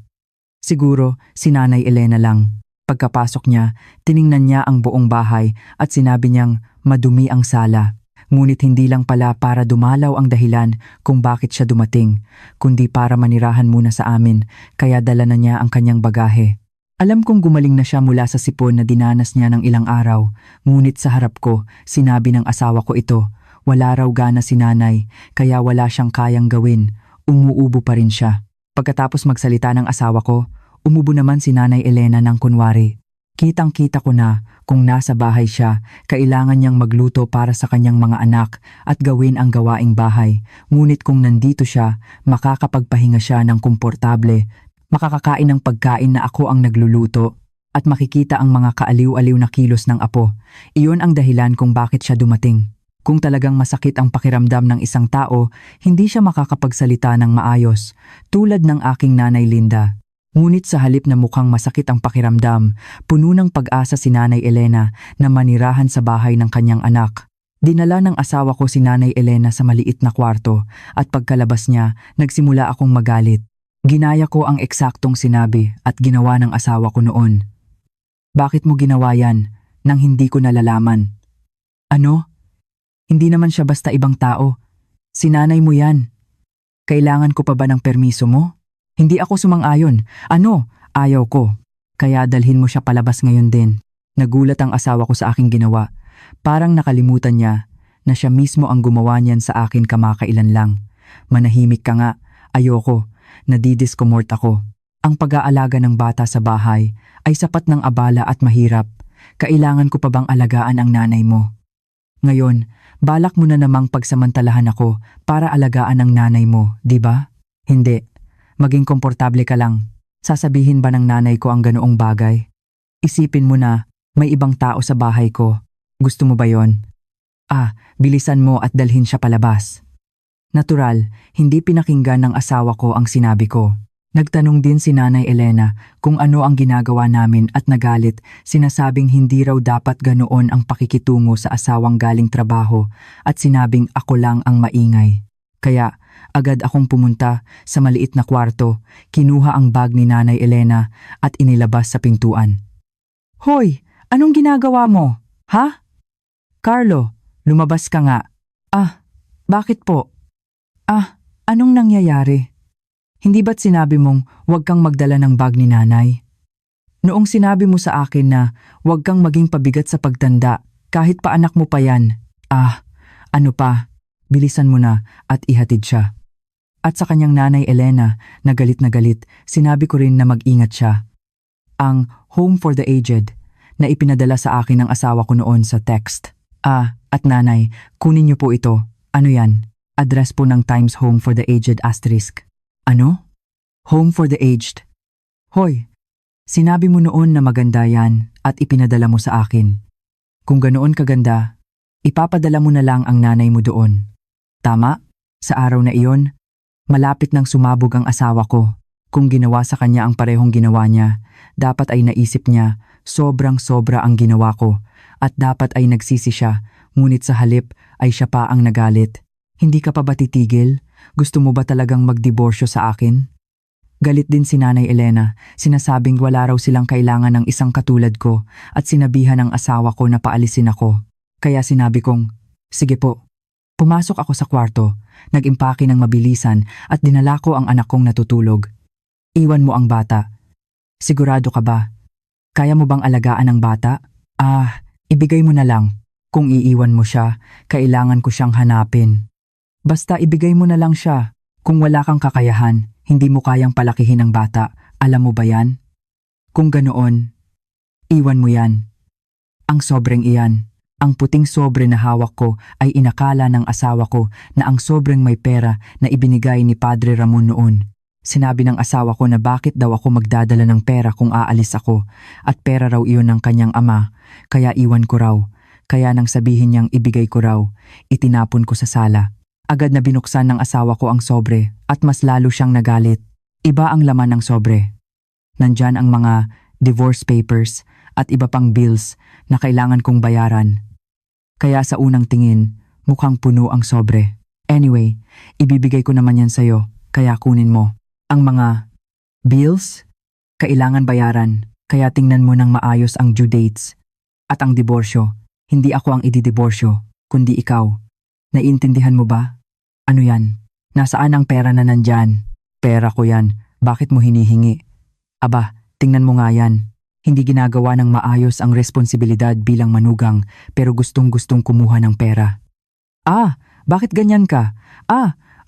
Siguro si Nanay Elena lang. Pagkapasok niya, tiningnan niya ang buong bahay at sinabi niyang madumi ang sala. Ngunit hindi lang pala para dumalaw ang dahilan kung bakit siya dumating, kundi para manirahan muna sa amin, kaya dala na niya ang kanyang bagahe. Alam kong gumaling na siya mula sa sipon na dinanas niya ng ilang araw, ngunit sa harap ko, sinabi ng asawa ko ito, wala raw gana si nanay, kaya wala siyang kayang gawin, umuubo pa rin siya. Pagkatapos magsalita ng asawa ko, umubo naman si Nanay Elena ng kunwari. Kitang-kita ko na kung nasa bahay siya, kailangan niyang magluto para sa kanyang mga anak at gawin ang gawaing bahay. Ngunit kung nandito siya, makakapagpahinga siya ng komportable, makakakain ng pagkain na ako ang nagluluto, at makikita ang mga kaaliw-aliw na kilos ng apo. Iyon ang dahilan kung bakit siya dumating. Kung talagang masakit ang pakiramdam ng isang tao, hindi siya makakapagsalita ng maayos, tulad ng aking Nanay Linda. Ngunit sa halip na mukhang masakit ang pakiramdam, puno ng pag-asa si Nanay Elena na manirahan sa bahay ng kanyang anak. Dinala ng asawa ko si Nanay Elena sa maliit na kwarto at pagkalabas niya, nagsimula akong magalit. Ginaya ko ang eksaktong sinabi at ginawa ng asawa ko noon. Bakit mo ginawa yan nang hindi ko nalalaman? Ano? Hindi naman siya basta ibang tao. Si nanay mo yan. Kailangan ko pa ba ng permiso mo? Hindi ako sumang-ayon. Ano? Ayaw ko. Kaya dalhin mo siya palabas ngayon din. Nagulat ang asawa ko sa aking ginawa. Parang nakalimutan niya na siya mismo ang gumawa niyan sa akin kamakailan lang. Manahimik ka nga. Ayoko. Nadidiskomort ako. Ang pag-aalaga ng bata sa bahay ay sapat ng abala at mahirap. Kailangan ko pa bang alagaan ang nanay mo? Ngayon, balak mo na namang pagsamantalahan ako para alagaan ang nanay mo, di ba? Hindi. Maging komportable ka lang. Sasabihin ba ng nanay ko ang ganoong bagay? Isipin mo na may ibang tao sa bahay ko. Gusto mo ba yon? Bilisan mo at dalhin siya palabas. Natural, hindi pinakinggan ng asawa ko ang sinabi ko. Nagtanong din si Nanay Elena kung ano ang ginagawa namin at nagalit, sinasabing hindi raw dapat ganoon ang pakikitungo sa asawang galing trabaho at sinabing ako lang ang maingay. Kaya agad akong pumunta sa maliit na kwarto, kinuha ang bag ni Nanay Elena at inilabas sa pintuan. Hoy! Anong ginagawa mo? Ha? Carlo, lumabas ka nga. Bakit po? Anong nangyayari? Hindi ba't sinabi mong huwag kang magdala ng bag ni nanay? Noong sinabi mo sa akin na huwag kang maging pabigat sa pagtanda, kahit pa anak mo pa yan. Ano pa? Bilisan mo na at ihatid siya. At sa kanyang Nanay Elena, na galit, sinabi ko rin na mag-ingat siya. Ang Home for the Aged na ipinadala sa akin ng asawa ko noon sa text. At nanay, kunin niyo po ito. Ano yan? Address po ng Times Home for the Aged *. Ano? Home for the Aged. Hoy, sinabi mo noon na maganda yan at ipinadala mo sa akin. Kung ganoon kaganda, ipapadala mo na lang ang nanay mo doon. Tama? Sa araw na iyon, malapit nang sumabog ang asawa ko. Kung ginawa sa kanya ang parehong ginawa niya, dapat ay naisip niya, sobrang-sobra ang ginawa ko at dapat ay nagsisi siya, ngunit sa halip ay siya pa ang nagalit. Hindi ka pa ba titigil? Gusto mo ba talagang magdiborsyo sa akin? Galit din si Nanay Elena, sinasabing wala raw silang kailangan ng isang katulad ko at sinabihan ng asawa ko na paalisin ako. Kaya sinabi kong, sige po. Pumasok ako sa kwarto, nag-impake ng mabilisan at dinala ko ang anak kong natutulog. Iwan mo ang bata. Sigurado ka ba? Kaya mo bang alagaan ang bata? Ibigay mo na lang. Kung iiwan mo siya, kailangan ko siyang hanapin. Basta ibigay mo na lang siya. Kung wala kang kakayahan, hindi mo kayang palakihin ang bata. Alam mo ba yan? Kung ganoon, iwan mo yan. Ang sobreng iyan. Ang puting sobre na hawak ko ay inakala ng asawa ko na ang sobreng may pera na ibinigay ni Padre Ramon noon. Sinabi ng asawa ko na bakit daw ako magdadala ng pera kung aalis ako at pera raw iyon ng kanyang ama, kaya iwan ko raw. Kaya nang sabihin niyang ibigay ko raw, itinapon ko sa sala. Agad na binuksan ng asawa ko ang sobre at mas lalo siyang nagalit. Iba ang laman ng sobre. Nandyan ang mga divorce papers at iba pang bills na kailangan kong bayaran. Kaya sa unang tingin, mukhang puno ang sobre. Anyway, ibibigay ko naman yan sa'yo, kaya kunin mo. Ang mga bills, kailangan bayaran, kaya tingnan mo ng maayos ang due dates. At ang diborsyo, hindi ako ang ididiborsyo, kundi ikaw. Naiintindihan mo ba? Ano yan? Nasaan ang pera na nandyan? Pera ko yan, bakit mo hinihingi? Aba, tingnan mo nga yan. Hindi ginagawa ng maayos ang responsibilidad bilang manugang pero gustong-gustong kumuha ng pera. Bakit ganyan ka?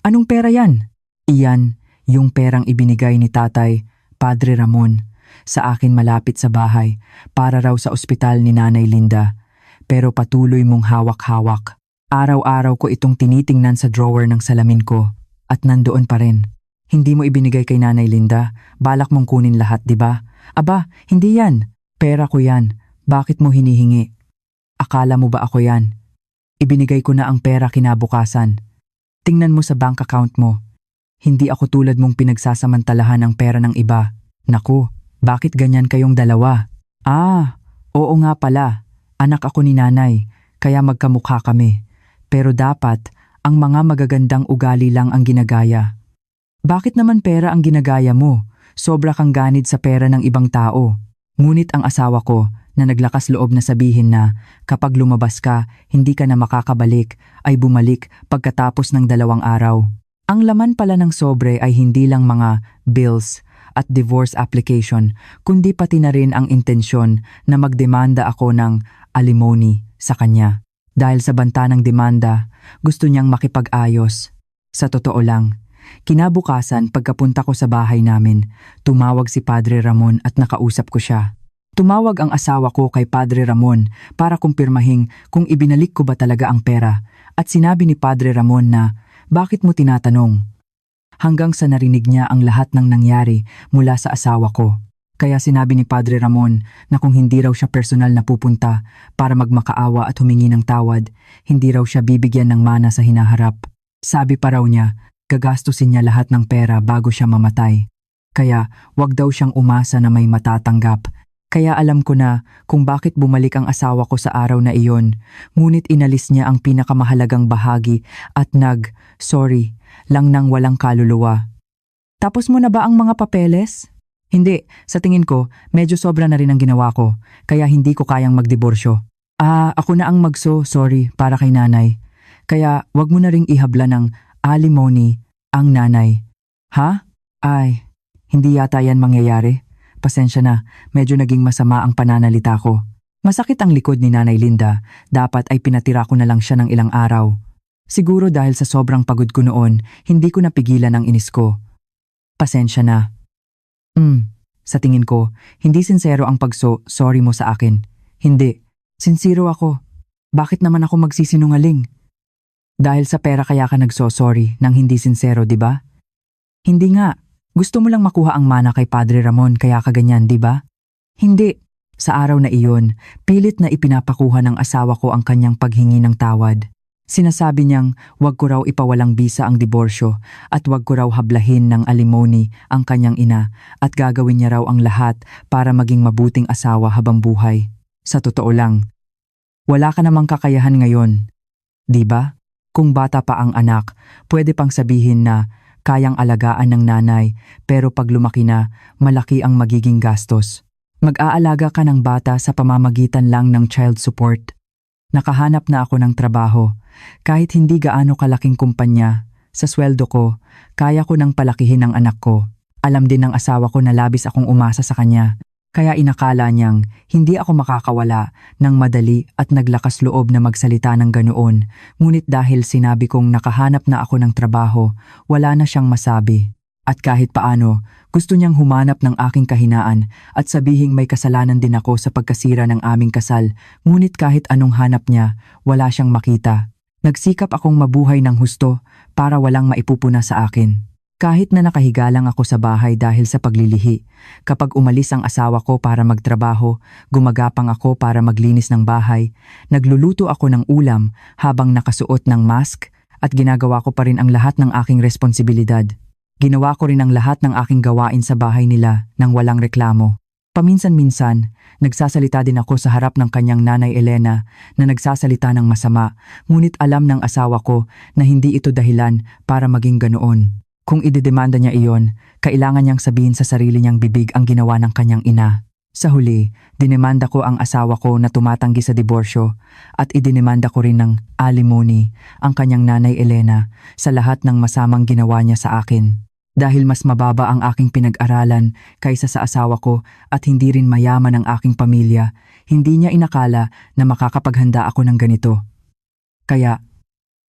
Anong pera yan? Iyan, yung perang ibinigay ni tatay, Padre Ramon, sa akin malapit sa bahay para raw sa ospital ni Nanay Linda. Pero patuloy mong hawak-hawak. Araw-araw ko itong tinitingnan sa drawer ng salamin ko at nandoon pa rin. Hindi mo ibinigay kay Nanay Linda, balak mong kunin lahat, di ba? Aba, hindi yan. Pera ko yan. Bakit mo hinihingi? Akala mo ba ako yan? Ibinigay ko na ang pera kinabukasan. Tingnan mo sa bank account mo. Hindi ako tulad mong pinagsasamantalahan ng pera ng iba. Naku, bakit ganyan kayong dalawa? Oo nga pala. Anak ako ni nanay, kaya magkamukha kami. Pero dapat, ang mga magagandang ugali lang ang ginagaya. Bakit naman pera ang ginagaya mo? Sobra kang ganid sa pera ng ibang tao. Ngunit ang asawa ko na naglakas loob na sabihin na kapag lumabas ka, hindi ka na makakabalik, ay bumalik pagkatapos ng 2 araw. Ang laman pala ng sobre ay hindi lang mga bills at divorce application, kundi pati na rin ang intensyon na magdemanda ako ng alimony sa kanya. Dahil sa banta ng demanda, gusto niyang makipag-ayos. Sa totoo lang, kinabukasan pagkapunta ko sa bahay namin, tumawag si Padre Ramon at nakausap ko siya. Tumawag ang asawa ko kay Padre Ramon para kumpirmahing kung ibinalik ko ba talaga ang pera at sinabi ni Padre Ramon na, bakit mo tinatanong? Hanggang sa narinig niya ang lahat ng nangyari mula sa asawa ko. Kaya sinabi ni Padre Ramon na kung hindi raw siya personal na pupunta para magmakaawa at humingi ng tawad, hindi raw siya bibigyan ng mana sa hinaharap. Sabi pa raw niya, gagastusin niya lahat ng pera bago siya mamatay. Kaya wag daw siyang umasa na may matatanggap. Kaya alam ko na kung bakit bumalik ang asawa ko sa araw na iyon, ngunit inalis niya ang pinakamahalagang bahagi at sorry lang nang walang kaluluwa. Tapos mo na ba ang mga papeles? Hindi, sa tingin ko, medyo sobra na rin ang ginawa ko, kaya hindi ko kayang magdiborsyo. Ako na ang sorry para kay nanay. Kaya wag mo na ring ihabla ng alimony ang nanay. Ha? Hindi yata yan mangyayari. Pasensya na, medyo naging masama ang pananalita ko. Masakit ang likod ni Nanay Linda, dapat ay pinatira ko na lang siya ng ilang araw. Siguro dahil sa sobrang pagod ko noon, hindi ko napigilan ang inis ko. Pasensya na. Sa tingin ko, hindi sincero ang sorry mo sa akin. Hindi, sincero ako. Bakit naman ako magsisinungaling? Dahil sa pera kaya ka sorry nang hindi sincero, di ba? Hindi nga. Gusto mo lang makuha ang mana kay Padre Ramon kaya ka ganyan, di ba? Hindi. Sa araw na iyon, pilit na ipinapakuha ng asawa ko ang kanyang paghingi ng tawad. Sinasabi niyang wag ko raw ipawalang bisa ang diborsyo at wag ko raw hablahin ng alimony ang kanyang ina at gagawin niya raw ang lahat para maging mabuting asawa habang buhay. Sa totoo lang, wala ka namang kakayahan ngayon. Di ba? Kung bata pa ang anak, pwede pang sabihin na kayang alagaan ng nanay, pero pag lumaki na, malaki ang magiging gastos. Mag-aalaga ka ng bata sa pamamagitan lang ng child support. Nakahanap na ako ng trabaho. Kahit hindi gaano kalaking kumpanya, sa sweldo ko, kaya ko nang palakihin ang anak ko. Alam din ng asawa ko na labis akong umasa sa kanya. Kaya inakala niyang hindi ako makakawala ng madali at naglakas loob na magsalita ng ganoon. Ngunit dahil sinabi kong nakahanap na ako ng trabaho, wala na siyang masabi. At kahit paano, gusto niyang humanap ng aking kahinaan at sabihing may kasalanan din ako sa pagkasira ng aming kasal. Ngunit kahit anong hanap niya, wala siyang makita. Nagsikap akong mabuhay ng husto para walang maipupuna sa akin. Kahit na nakahiga lang ako sa bahay dahil sa paglilihi, kapag umalis ang asawa ko para magtrabaho, gumagapang ako para maglinis ng bahay, nagluluto ako ng ulam habang nakasuot ng mask at ginagawa ko pa rin ang lahat ng aking responsibilidad. Ginawa ko rin ang lahat ng aking gawain sa bahay nila nang walang reklamo. Paminsan-minsan, nagsasalita din ako sa harap ng kanyang nanay Elena na nagsasalita ng masama, ngunit alam ng asawa ko na hindi ito dahilan para maging ganoon. Kung idedemanda niya iyon, kailangan niyang sabihin sa sarili niyang bibig ang ginawa ng kanyang ina. Sa huli, dinemanda ko ang asawa ko na tumatanggi sa diborsyo at idinemanda ko rin ng alimony ang kanyang nanay Elena sa lahat ng masamang ginawa niya sa akin. Dahil mas mababa ang aking pinag-aralan kaysa sa asawa ko at hindi rin mayaman ang aking pamilya, hindi niya inakala na makakapaghanda ako ng ganito. Kaya,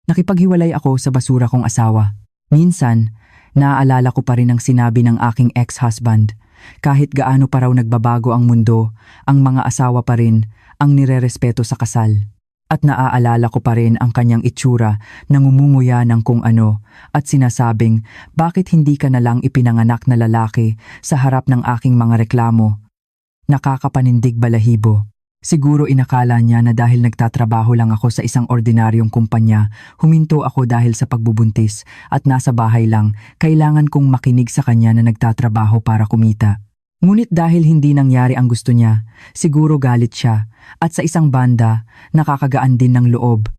nakipaghiwalay ako sa basura kong asawa. Minsan, naaalala ko pa rin ang sinabi ng aking ex-husband. Kahit gaano pa raw nagbabago ang mundo, ang mga asawa pa rin ang nirerespeto sa kasal. At naaalala ko pa rin ang kanyang itsura na ngumunguya ng kung ano at sinasabing bakit hindi ka na lang ipinanganak na lalaki sa harap ng aking mga reklamo. Nakakapanindig balahibo. Siguro inakala niya na dahil nagtatrabaho lang ako sa isang ordinaryong kumpanya, huminto ako dahil sa pagbubuntis at nasa bahay lang, kailangan kong makinig sa kanya na nagtatrabaho para kumita. Ngunit dahil hindi nangyari ang gusto niya, siguro galit siya at sa isang banda, nakakagaan din ng loob.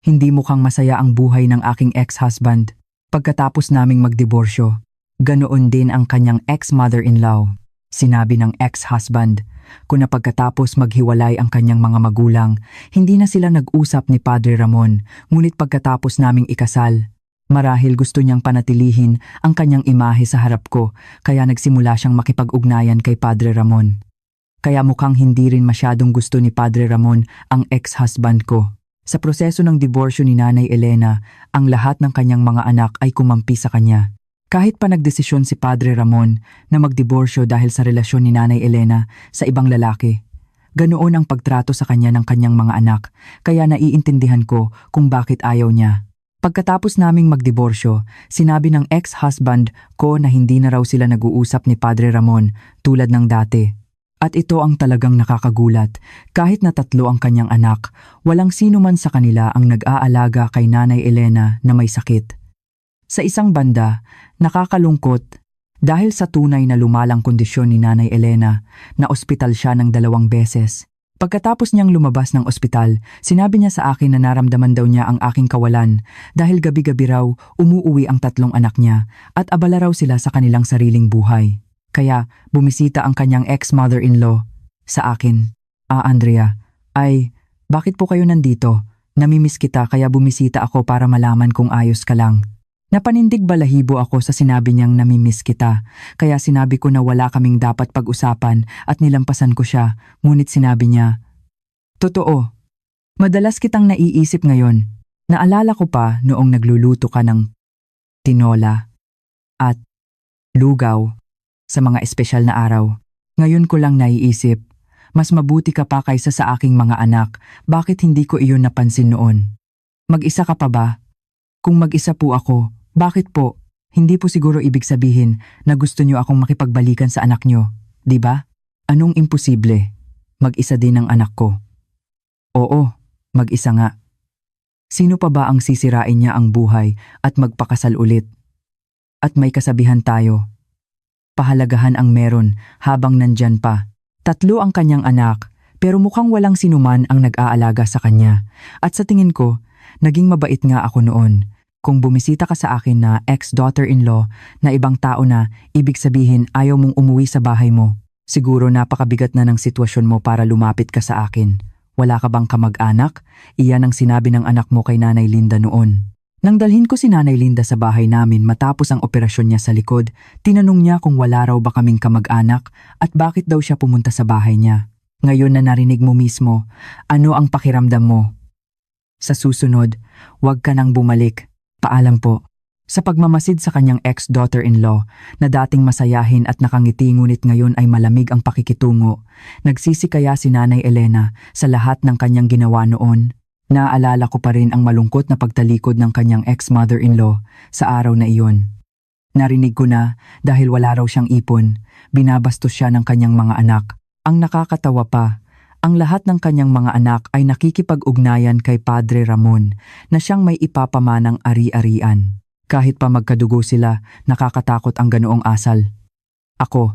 Hindi mukhang masaya ang buhay ng aking ex-husband. Pagkatapos naming magdiborsyo, ganoon din ang kanyang ex-mother-in-law. Sinabi ng ex-husband, kung na pagkatapos maghiwalay ang kanyang mga magulang, hindi na sila nag-usap ni Padre Ramon, ngunit pagkatapos naming ikasal, marahil gusto niyang panatilihin ang kanyang imahe sa harap ko, kaya nagsimula siyang makipag-ugnayan kay Padre Ramon. Kaya mukhang hindi rin masyadong gusto ni Padre Ramon ang ex-husband ko. Sa proseso ng diborsyo ni Nanay Elena, ang lahat ng kanyang mga anak ay kumampi sa kanya. Kahit pa nagdesisyon si Padre Ramon na magdiborsyo dahil sa relasyon ni Nanay Elena sa ibang lalaki, ganoon ang pagtrato sa kanya ng kanyang mga anak, kaya naiintindihan ko kung bakit ayaw niya. Pagkatapos naming magdiborsyo, sinabi ng ex-husband ko na hindi na raw sila nag-uusap ni Padre Ramon tulad ng dati. At ito ang talagang nakakagulat. Kahit na 3 ang kanyang anak, walang sino man sa kanila ang nag-aalaga kay Nanay Elena na may sakit. Sa isang banda, nakakalungkot dahil sa tunay na lumalang kondisyon ni Nanay Elena na ospital siya ng 2 beses. Pagkatapos niyang lumabas ng ospital, sinabi niya sa akin na naramdaman daw niya ang aking kawalan dahil gabi-gabi raw umuuwi ang 3 anak niya at abala raw sila sa kanilang sariling buhay. Kaya bumisita ang kanyang ex-mother-in-law sa akin. Andrea, bakit po kayo nandito? Namimiss kita kaya bumisita ako para malaman kung ayos ka lang. Napanindig balahibo ako sa sinabi niyang namimiss kita, kaya sinabi ko na wala kaming dapat pag-usapan at nilampasan ko siya, ngunit sinabi niya, "Totoo, madalas kitang naiisip ngayon. Naalala ko pa noong nagluluto ka ng tinola at lugaw sa mga espesyal na araw. Ngayon ko lang naiisip, mas mabuti ka pa kaysa sa aking mga anak, bakit hindi ko iyon napansin noon? Mag-isa ka pa ba? Kung mag-isa po ako, bakit po? Hindi po siguro ibig sabihin na gusto niyo akong makipagbalikan sa anak niyo, di ba? Anong imposible? Mag-isa din ang anak ko." "Oo, mag-isa nga. Sino pa ba ang sisirain niya ang buhay at magpakasal ulit? At may kasabihan tayo, pahalagahan ang meron habang nandyan pa." 3 ang kanyang anak, pero mukhang walang sinuman ang nag-aalaga sa kanya. At sa tingin ko, naging mabait nga ako noon. Kung bumisita ka sa akin na ex-daughter-in-law na ibang tao na, ibig sabihin ayaw mong umuwi sa bahay mo. Siguro napakabigat na ng sitwasyon mo para lumapit ka sa akin. Wala ka bang kamag-anak? Iyan ang sinabi ng anak mo kay Nanay Linda noon. Nang dalhin ko si Nanay Linda sa bahay namin matapos ang operasyon niya sa likod, tinanong niya kung wala raw ba kaming kamag-anak at bakit daw siya pumunta sa bahay niya. Ngayon na narinig mo mismo, ano ang pakiramdam mo? Sa susunod, huwag ka nang bumalik. Paalam po. Sa pagmamasid sa kanyang ex-daughter-in-law na dating masayahin at nakangiti ngunit ngayon ay malamig ang pakikitungo, nagsisi kaya si Nanay Elena sa lahat ng kanyang ginawa noon. Naaalala ko pa rin ang malungkot na pagtalikod ng kanyang ex-mother-in-law sa araw na iyon. Narinig ko na dahil wala raw siyang ipon, binabastos siya ng kanyang mga anak. Ang nakakatawa pa, ang lahat ng kanyang mga anak ay nakikipag-ugnayan kay Padre Ramon na siyang may ipapamanang ari-arian. Kahit pa magkadugo sila, nakakatakot ang ganoong asal. Ako,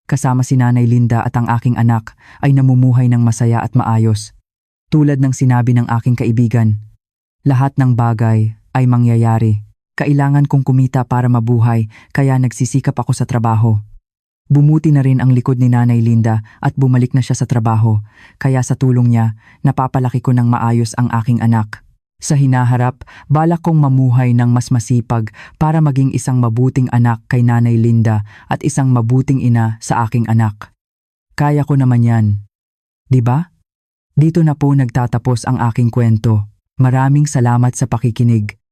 kasama si Nanay Linda at ang aking anak ay namumuhay ng masaya at maayos. Tulad ng sinabi ng aking kaibigan, lahat ng bagay ay mangyayari. Kailangan kong kumita para mabuhay kaya nagsisikap ako sa trabaho. Bumuti na rin ang likod ni Nanay Linda at bumalik na siya sa trabaho, kaya sa tulong niya, napapalaki ko ng maayos ang aking anak. Sa hinaharap, balak kong mamuhay ng mas masipag para maging isang mabuting anak kay Nanay Linda at isang mabuting ina sa aking anak. Kaya ko naman yan. 'Di ba? Dito na po nagtatapos ang aking kwento. Maraming salamat sa pakikinig.